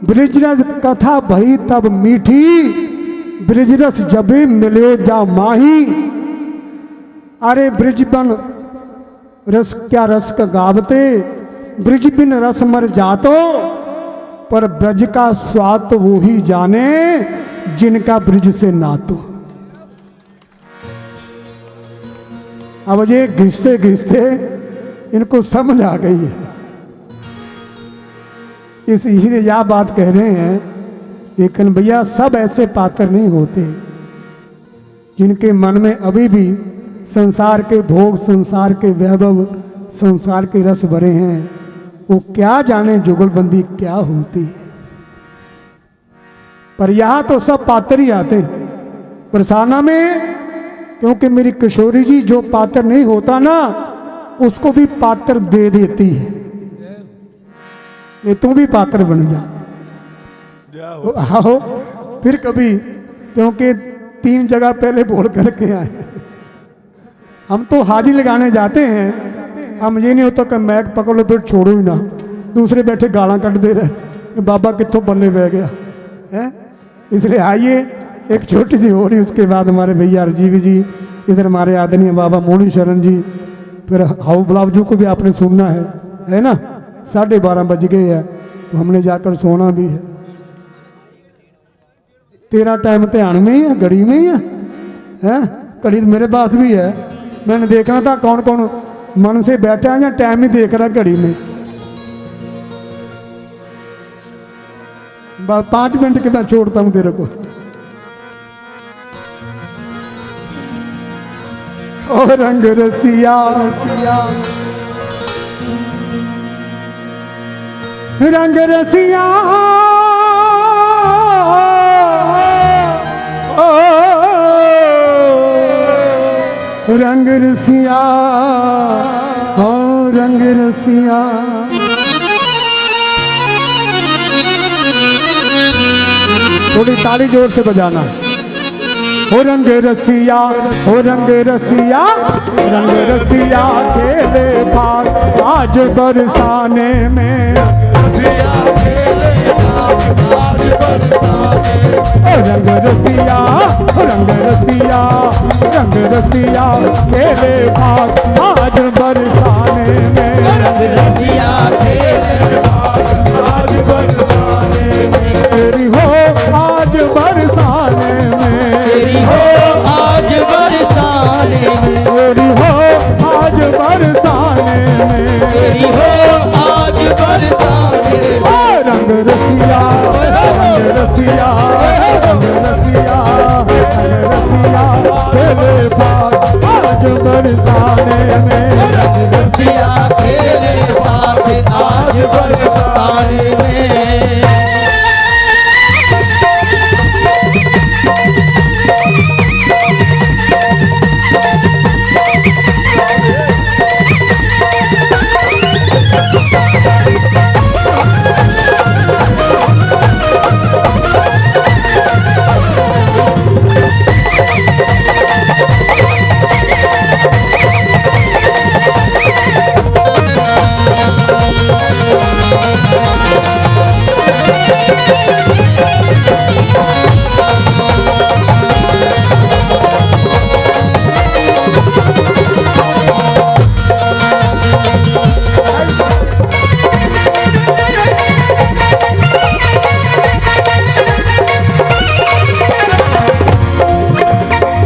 ब्रजरस कथा भई तब मीठी, ब्रजरस जबे मिले जा माही। अरे ब्रज बन रस क्या रस का गावते, ब्रज बिन रस मर जातो, पर ब्रज का स्वाद तो वो ही जाने जिनका ब्रज से नातो। अब ये घिसते घिसते इनको समझ आ गई है, इसलिए यह बात कह रहे हैं। लेकिन भैया सब ऐसे पात्र नहीं होते जिनके मन में अभी भी संसार के भोग, संसार के वैभव, संसार के रस भरे हैं। वो क्या जाने जुगलबंदी क्या होती है। पर यहां तो सब पात्र ही आते हैं बरसाना में, क्योंकि मेरी किशोरी जी जो पात्र नहीं होता ना, उसको भी पात्र दे देती है। ये तू भी पात्र बन जा, तो आओ फिर कभी, क्योंकि 3 जगह पहले बोल करके आए। हम तो हाजिर लगाने जाते हैं, हम ये नहीं होता कि मैक पकड़ लो फिर छोड़ो ही ना, दूसरे बैठे गाला कट दे रहे, बाबा कितों बल्ले बह गया है। इसलिए आइए एक छोटी सी हो रही, उसके बाद हमारे भैया राजीव जी, इधर हमारे आदरणीय बाबा मोनी शरण जी, फिर हाउ बलावजू को भी आपने सुनना है ना। 12:30 बज गए हैं, तो हमने जाकर सोना भी है। तेरा टाइम ध्यान में ही है, घड़ी में ही है? घड़ी तो मेरे पास भी है, मैंने देखना था कौन कौन मन से बैठा है या टाइम ही देख रहा घड़ी में। 5 मिनट के बाद छोड़ता हूं तेरे को। ओ रंग रसिया रंग रसिया रंग रसिया हो रंग रसिया। थोड़ी ताली जोर से बजाना। हो रंग रसिया हो रंग रसिया रंग रसिया खेले भाग आज बरसाने में। रंग रसिया रंग रसिया रंग रसिया खेले भाग आज बरसाने में। रंग रसिया खेले भाग आज बरसाने में। तेरी हो आज बरसाने में। तेरी हो आज बरसाने में। तेरी हो आज बरसाने में। तेरी हो आज बरसाने में। रंग रसिया रंग रसिया रंग रसिया रंग रसिया खेले भाग आज बरसाने में। रंग रसिया खेले साथ आज बरसाने में।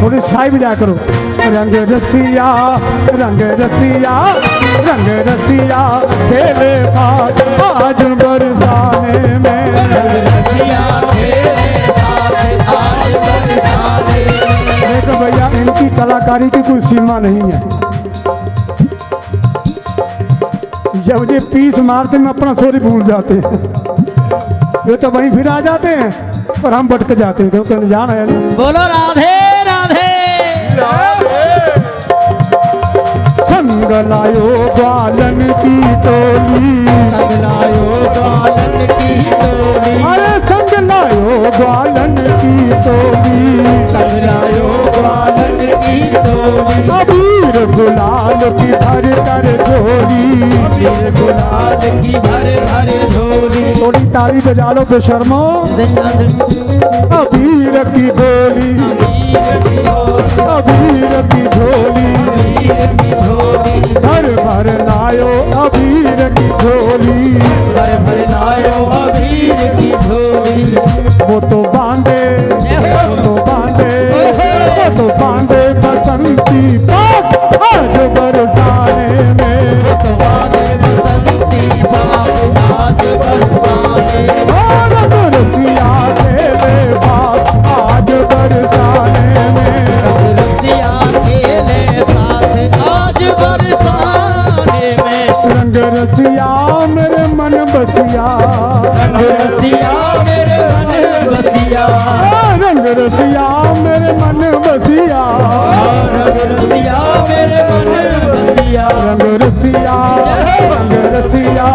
थोड़ी साई भी जा करो। रंग रसिया रंग रसिया रंग रसिया खेले भाग आज बरसाने में। रंग रसिया खेले साथ आज बरसाने में। देखो भैया इनकी कलाकारी की कोई सीमा नहीं है। जब ये पीस मारते में अपना सोरी भूल जाते हैं। ये तो वहीं फिर आ जाते हैं और हम भटक जाते हैं क्योंकि अनजान है ना। बोलो राधे राधे। संग लायो ग्वालन की टोली। संग लायो ग्वालन की टोली। अरे संग लायो ग्वालन की टोली। संग लायो ग्वालन की टोली। अबीर गुलाल की भर कर झोली। अबीर गुलाल की भर भर झोली। थोड़ी ताली बजा लो बेशर्मो। अबीर की गोली अबीर की झोली। भर भर लायो अबीर की झोली। भर भर लायो अबीर की झोली। वो तो बांधे वो तो बांधे वो तो बांधे बसंती पाग आज बरसाने में। तो बादे बसंती बाग आज बरसाने में। रंग रसिया खेले भाग आज बरसाने में। रंग रसिया खेले साथ आज बरसाने में। रंग रसिया मेरे मन बसिया। रंग रसिया मेरे मन बसिया। रंग रसिया मेरे मन बसिया। रंग रसिया मेरे मन बसिया। रंग रसिया रंग रसिया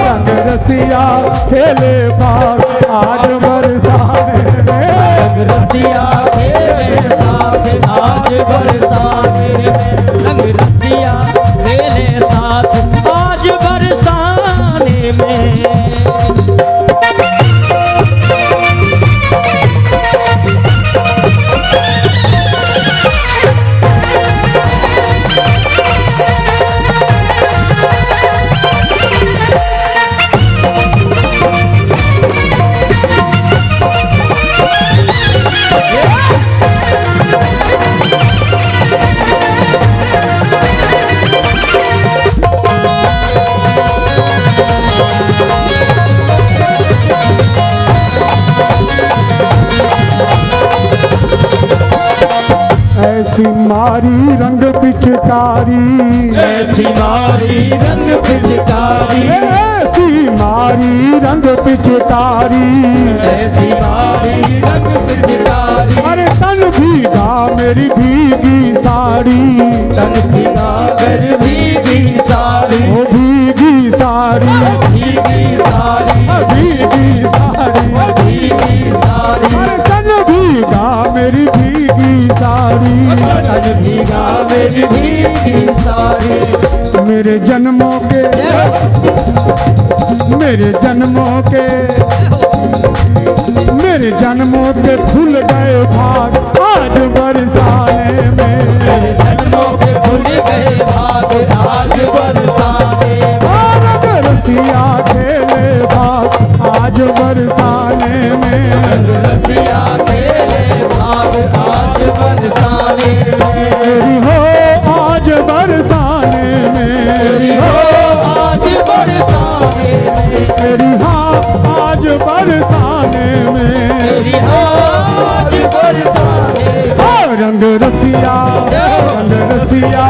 रंग रसिया खेले भाग आज बरसाने में। रंग रसिया खेले साथ आज बरसाने में। रंग रसिया खेले साथ आज बरसाने में। ऐसी मारी रंग पिचकारी। ऐसी मारी रंग पिचकारी। ऐसी मारी रंग पिचकारी। ऐसी मारी रंग पिचकारी। अरे तन तन भीगा मेरी भीगी साड़ी, तन भीगा मेरी भीगी साड़ी, ओ भीगी साड़ी, भीगी साड़ी, भीगी साड़ी, भीगी साड़ी, अरे तन भीगा मेरी भीगी साड़ी, तन भीगा मेरी भीगी साड़ी। मेरे जन्मों के, मेरे जन्मों के, मेरे जन्मों के खुल गए भाग आज बरसाने में, जन्मों के खुल गए भाग आज बरसाने में, रंग रसिया खेले भाग आज बरसाने में, रसिया खेले भाग आज बरसाने में, मेरी हो आज बरसाने में, मेरी हो आज बरसाने में, मेरी हाँ आज बरसाने में, मेरी हो आज बरसाने में। रंग रसिया, रंग रसिया,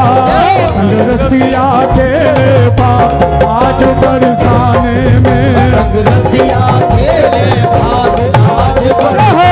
रंग रसिया खेले भाग आज बरसाने में, रंग रसिया खेले भाग आज बरसाने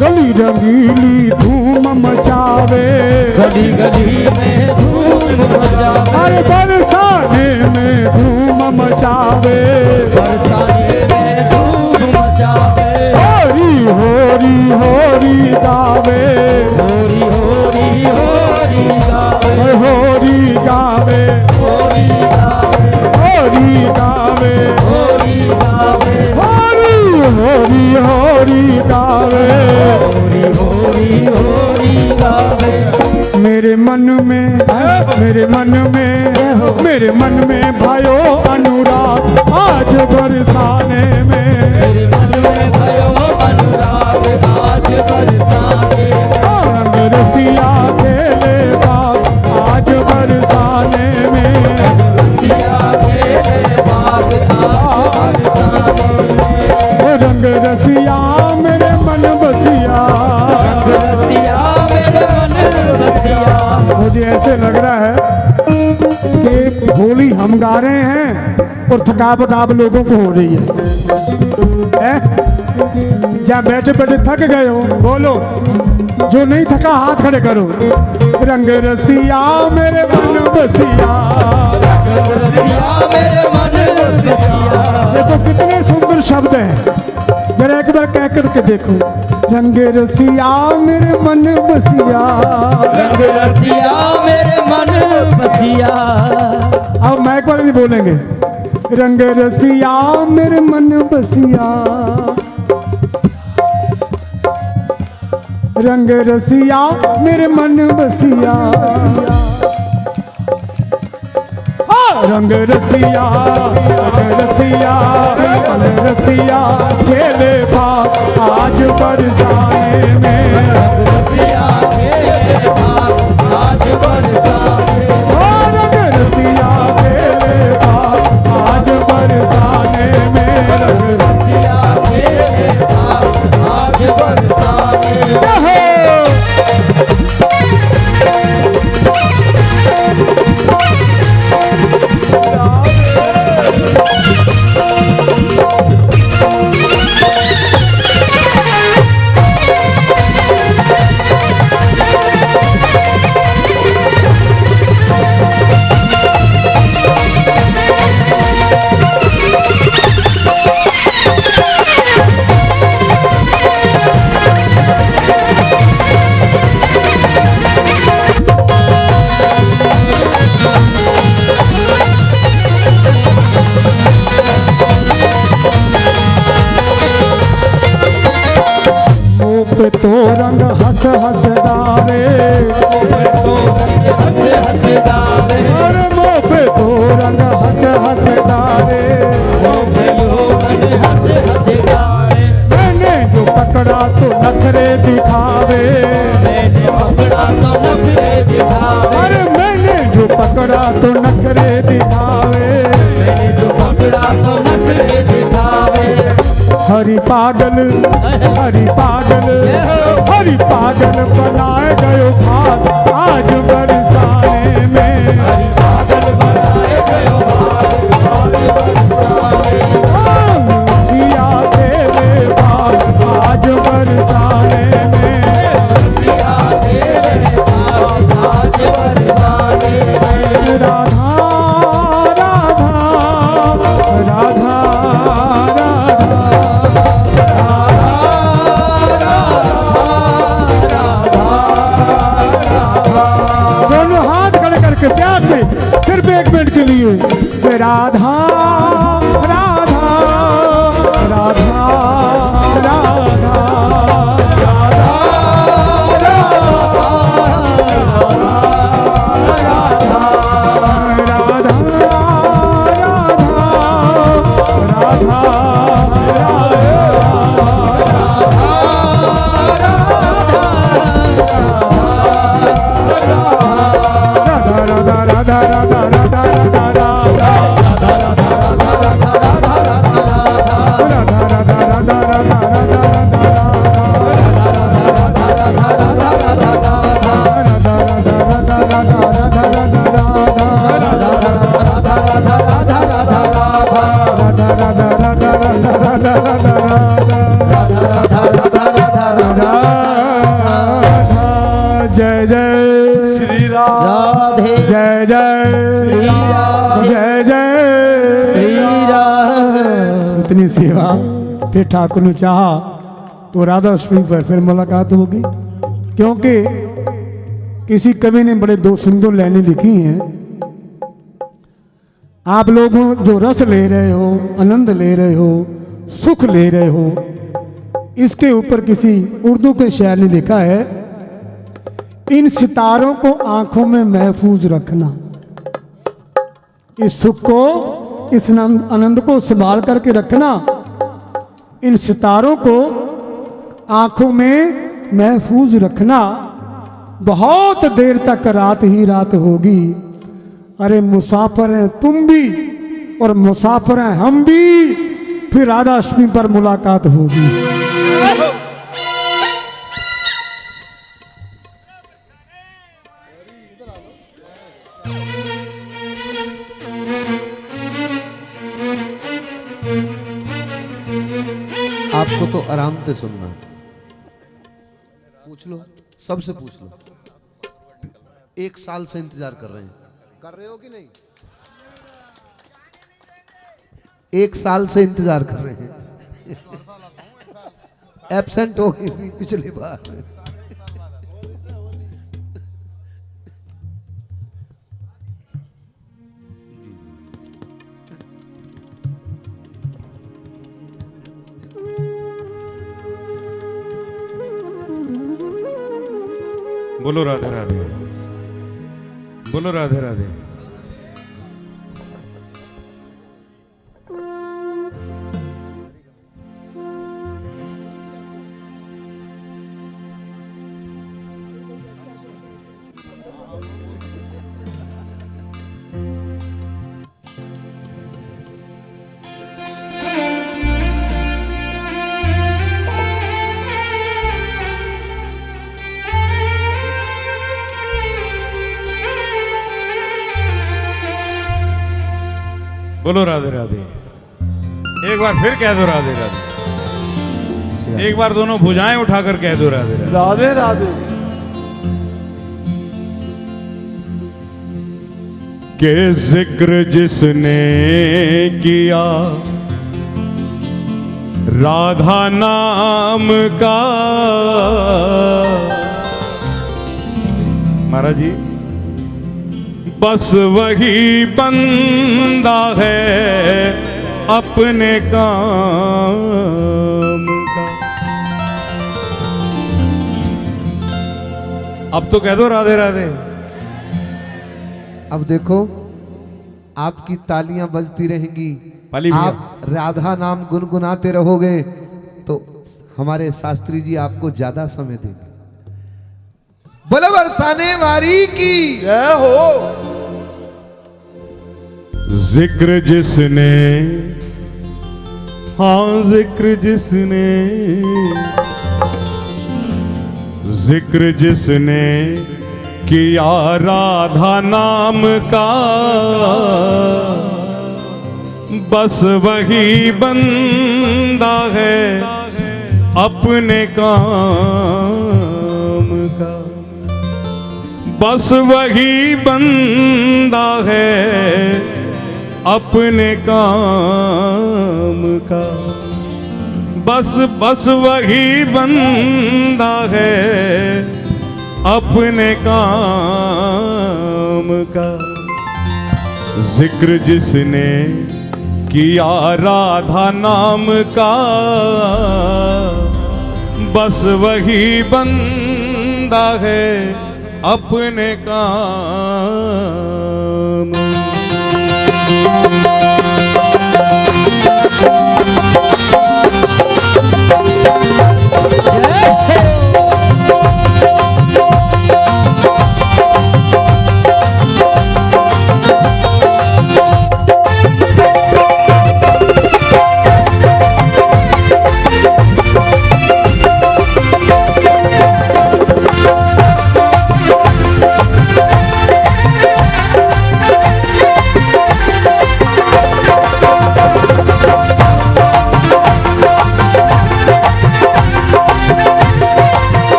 गली रंगीली धूम मचावे, गली गली में धूम मचावे, अरे बरसाने में धूम मचावे, बरसाने में धूम मचावे, होरी होरी होरी गावे, होरी होरी होरी गावे, होरी गावे, होरी गावे, होरी गावे, होरी गावे, होरी होरी होरी गावे, होरी होरी होरी गावे। मेरे मन में, मेरे मन में, मेरे मन में भयो अनुराग आज बरसाने में, मेरे मन में भयो अनुराग आज बरसाने में, रंग रसिया खेले बाग आज बरसाने में, रसिया खेले भाग आज बरसाने में, ओ रंग रसिया मेरे मन बसिया, रसिया मेरे मन बसिया। मुझे ऐसे लग रहा है कि होली हम गा रहे हैं और थकावट आप लोगों को हो रही है? जहाँ बैठे बैठे थक गए हो बोलो, जो नहीं थका हाथ खड़े करो। रंग रसिया मेरे मन बसिया, रसिया मेरे मन बसिया। ये तो कितने सुंदर शब्द हैं, जरा एक बार कह करके देखो। रंग रसिया मेरे मन बसिया, रंग रसिया मेरे मन बसिया। अब माइक वाले नहीं बोलेंगे। रंग रसिया मेरे मन बसिया, रंग रसिया मेरे मन बसिया, रंग रसिया, रंग रसिया, रंग रसिया खेले भाग आज बरसाने में, रसिया खेले भाग आज बरसाने में, रंग रसिया खेले भाग आज बरसाने में, रंग रसिया खेले भाग आज बरसाने में। हंसदारे तो हंस हंस डाले अरे मोह पे तो रंग हंस हंसदारे भयो मन हंस हंस डाले मैंने जो पकड़ा तो नखरे दिखावे मैंने पकड़ा तो नखरे दिखावे अरे मैंने जो पकड़ा तो नखरे दिखावे मैंने जो पकड़ा तो नखरे दिखावे हरि पागल बनाए गयो भाग आज बरसाने में पागल बनाए गयो भाग सिया तेरे भाग आज बरसाने में सिया तेरे भाग आज बरसाने में राधा राधा राधा दोनों हाथ खड़े करके प्यार से सिर्फ 1 मिनट के लिए राधा राधा राधा राधा जय जय श्री राम राधे जय जय श्री राधे जय जय श्री राधे इतनी सेवा फिर ठाकुर ने चाहा तो राधा अष्टमी पर फिर मुलाकात होगी, क्योंकि किसी कवि ने बड़े 2 सुंदर लाइनें लिखी हैं। आप लोग जो रस ले रहे हो, आनंद ले रहे हो, सुख ले रहे हो, इसके ऊपर किसी उर्दू के शायर ने लिखा है, इन सितारों को आंखों में महफूज रखना, इस सुख को, इस आनंद को संभाल करके रखना, इन सितारों को आंखों में महफूज रखना, बहुत देर तक रात ही रात होगी। अरे मुसाफिर हैं तुम भी और मुसाफिर हैं हम भी, फिर राधा अष्टमी पर मुलाकात होगी। आपको तो आराम से सुनना है। पूछ लो, सबसे पूछ लो। 1 साल से इंतजार कर रहे हैं, कर रहे हो कि नहीं? 1 साल से इंतजार कर रहे हैं। एब्सेंट हो गई पिछली बार। बोलो राधे राधे, बोलो राधे राधे। बोलो राधे राधे। एक बार फिर कह दो राधे राधे। एक बार दोनों भुजाएं उठाकर कह दो राधे राधे। राधे राधे। के जिक्र जिसने किया राधा नाम का, महाराज जी, बस वही बंदा है अपने काम का। अब तो कह दो राधे राधे। अब देखो आपकी तालियां बजती रहेंगी, पाली भैया। आप राधा नाम गुनगुनाते रहोगे तो हमारे शास्त्री जी आपको ज्यादा समय देंगे। बोले बरसाने वारी की जय हो। जिक्र जिसने, हाँ जिक्र जिसने, जिक्र जिसने किया राधा नाम का, बस वही बंदा है अपने काम का। बस वही बंदा है अपने काम का। बस वही बंदा है अपने काम का। जिक्र जिसने किया राधा नाम का, बस वही बंदा है अपने काम।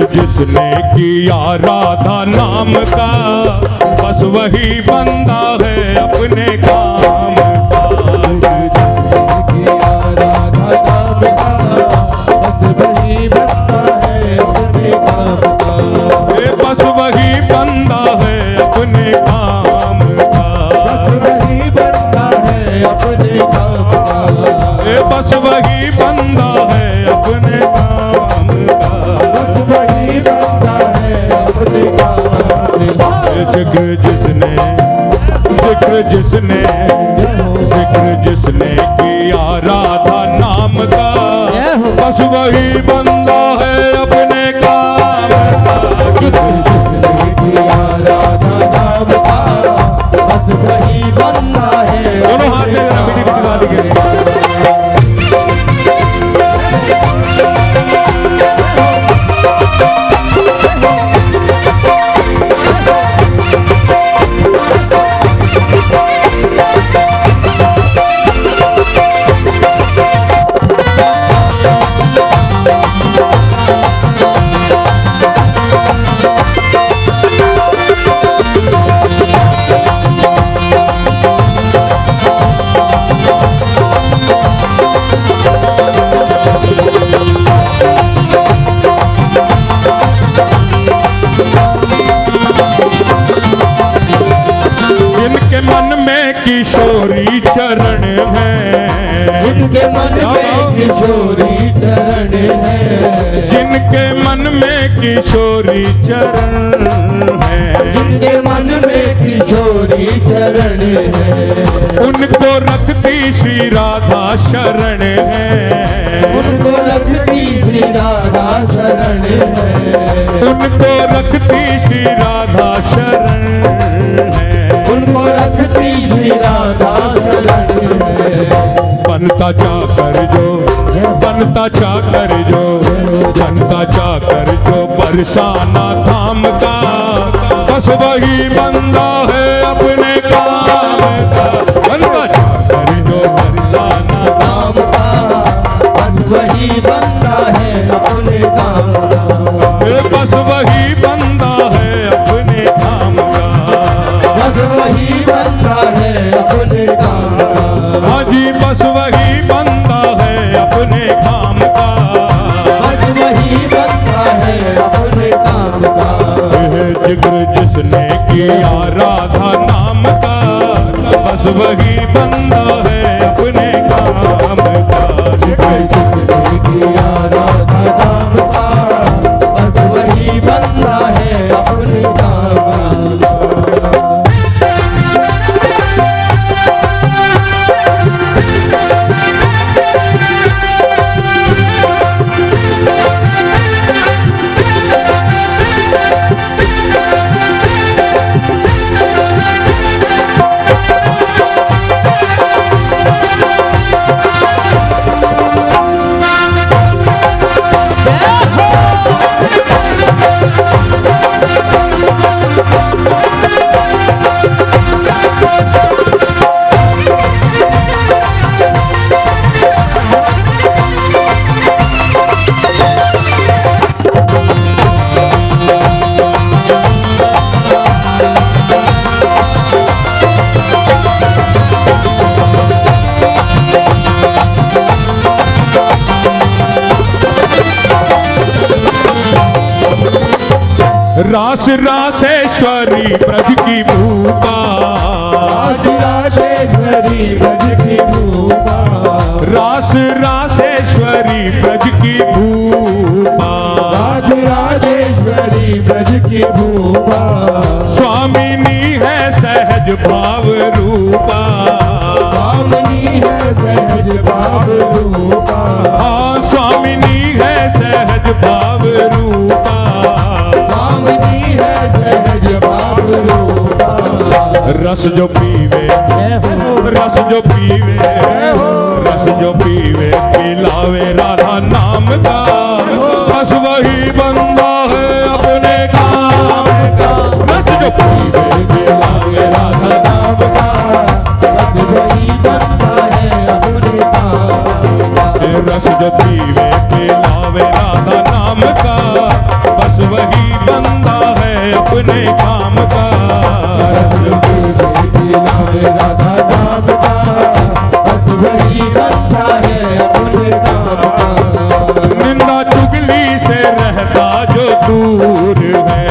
जिसने किया राधा नाम का, बस वही बंदा है अपने काम का। जिसने किया राधा नाम का, बस वही बंदा है अपने काम का। बस वही बंदा है अपने काम का। बस वही बंदा है अपने काम का। बस वही बंदा है अपने काम का। जिक्र जिसने किया राधा नाम का, बस वही बंदा है अपने काम का। जिक्र जिसने किया राधा नाम का, बस वही बंदा है। दोनों हाथ से रबड़ी दिखा दीजिए। किशोरी चरण है, जिनके मन में किशोरी चरण है। जिनके मन में किशोरी चरण है, जिनके मन में किशोरी चरण है। उनको रखती श्री राधा शरण है। उनको रखती श्री राधा शरण है। उनको रखती श्री राधा शरण है। उनको रखती श्री राधा शरण है। बनता चाकर जो, बनता चाकर जो, बनता चाकर जो बरसाना धाम का, बस वही बंदा है अपने काम का। बनता चाकर जो बरसाना धाम का, बस वही बंदा है अपने काम का। बस वही बंदा है अपने काम का। बस वही बंदा है अपने काम का। हाँ जी, बस वही बंदा है अपने काम का। बस वही बंदा है अपने काम का। जिक्र जिसने किया राधा नाम का, बस वही बंदा है अपने काम का। जिक्र जिसने किया राधा नाम का, रास रासेश्वरी ब्रज की भूपा, रास राजेश्वरी ब्रज की भूपा, रास रासेश्वरी ब्रज की भूपा, राज राजेश्वरी ब्रज की भूपा, स्वामिनी है सहज भाव रूपा, स्वामिनी है सहज भाव रूपा, हाँ स्वामिनी है सहज भाव रूपा, स्वामिनी है सहज भाव रूपा। रस जो पीवे, रस जो पीवे, रस जो पीवे पिलावे राधा नाम का, बस वही बंदा है अपने काम का। रस जो पीवे पिलावे राधा नाम का, बस वही बंदा है अपने काम का। रस जो पीवे पिलावे राधा नाम का, बस वही बंदा है अपने काम का। रस पिलावे राधा नाम का, बस वही बंदा है अपने काम का। निंदा चुगली से रहता जो दूर है,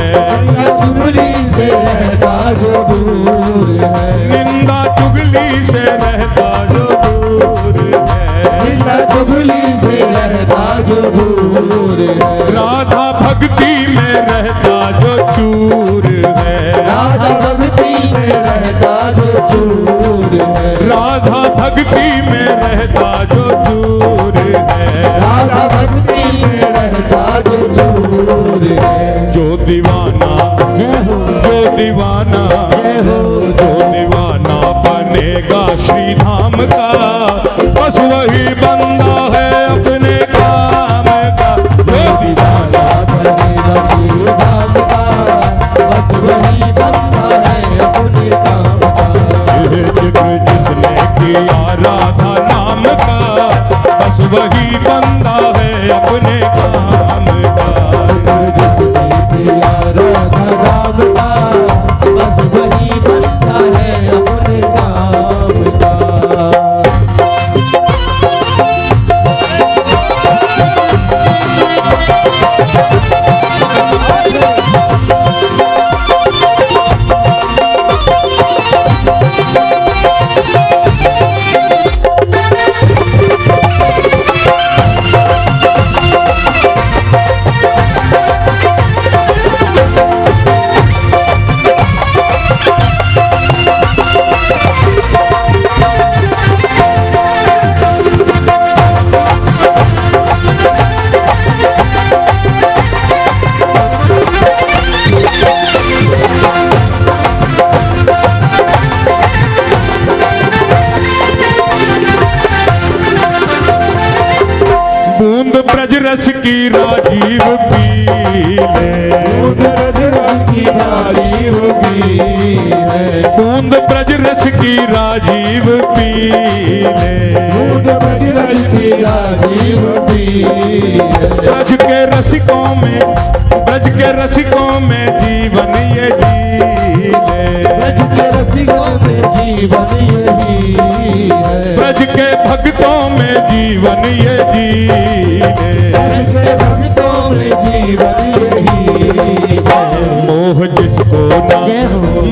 चुगली से रहता जो दूर है, निंदा चुगली से रहता जो दूर है, चुगली से रहता जो दूर है, राधा भक्ति में रहता जो चूर है, राधा भक्ति में रहता जो चूर है, राधा भक्ति में रहता जो चूर है, राधा भक्ति में रहता जो चूर है। जो दीवाना, जो दीवाना, जो दीवाना बनेगा श्री धाम का, बस वही बंदा है अपने काम का। जो दीवाना बनेगा श्री धाम का, बस वही बंदा है अपने काम का। जिक्र जिसने किया राधा नाम का, बस वही बंदा है अपने काम का। जिसने किया राधा नाम का, बस वही बंदा है अपने काम का। बूंद ब्रज रस की राजीव पीले, बूंद ब्रज रस की राजीव पीले, बूंद ब्रज रस की राजीव पीले, बूंद ब्रज रस की राजीव पीले, ब्रज के रसिकों में, ब्रज के रसिकों में जीवन ये जीले, ब्रज के रसिकों में जीवन यही है, ब्रज के भक्तों में जीवन ये जीले। ब्रज के भक्तों में जीवन यही है। मोह जिसको ना,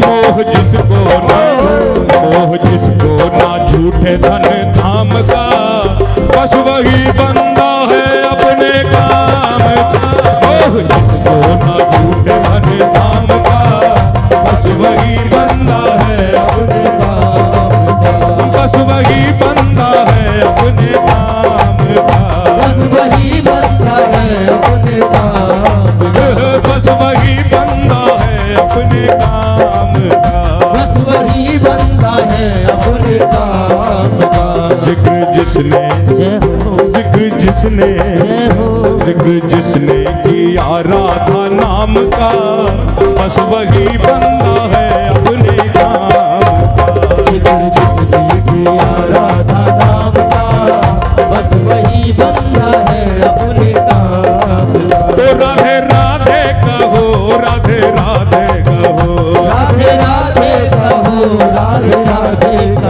मोह जिसको ना, मोह जिसको ना झूठे धन धाम का, बस वही बंदा है अपने काम का। मोह जिसको ना झूठे धन धाम का, बस वही बंदा है अपने काम का, बस वही बंदा है अपने काम का, बस वही बंदा है अपने काम का, बस वही बंदा है अपने काम का। बस वही बंदा है अपने काम का। जिक्र जिसने, जिक्र जिसने, जिक्र जिसने किया राधा नाम का, बस वही बंदा है अपने काम का। जिक्र जिसने किया राधा नाम का, बस वही बंदा है अपने काम का। तो राधे राधे कहो, राधे राधे कहो, राधे राधे कहो, राधे राधे कहो,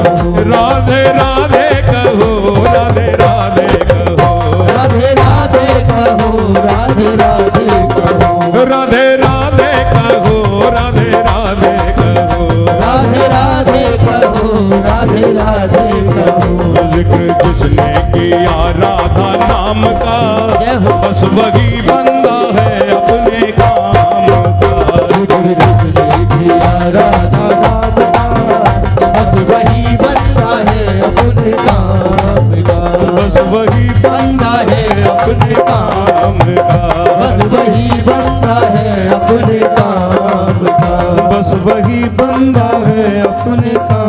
राधे राधे कहो, राधे राधे कहो, राधे राधे कहो, राधे राधे कहो, राधे राधे कहो, राधे राधे कहो। जिक्र जिसने किया राधा नाम का, जय हो। बस वही बंदा है अपने काम का। जिक्र जिसने किया राधा नाम का, बस वही बंदा है अपने काम का। बस वही बंदा है अपने काम, काम का। बस वही बंदा है अपने काम का। बस वही बंदा है अपने काम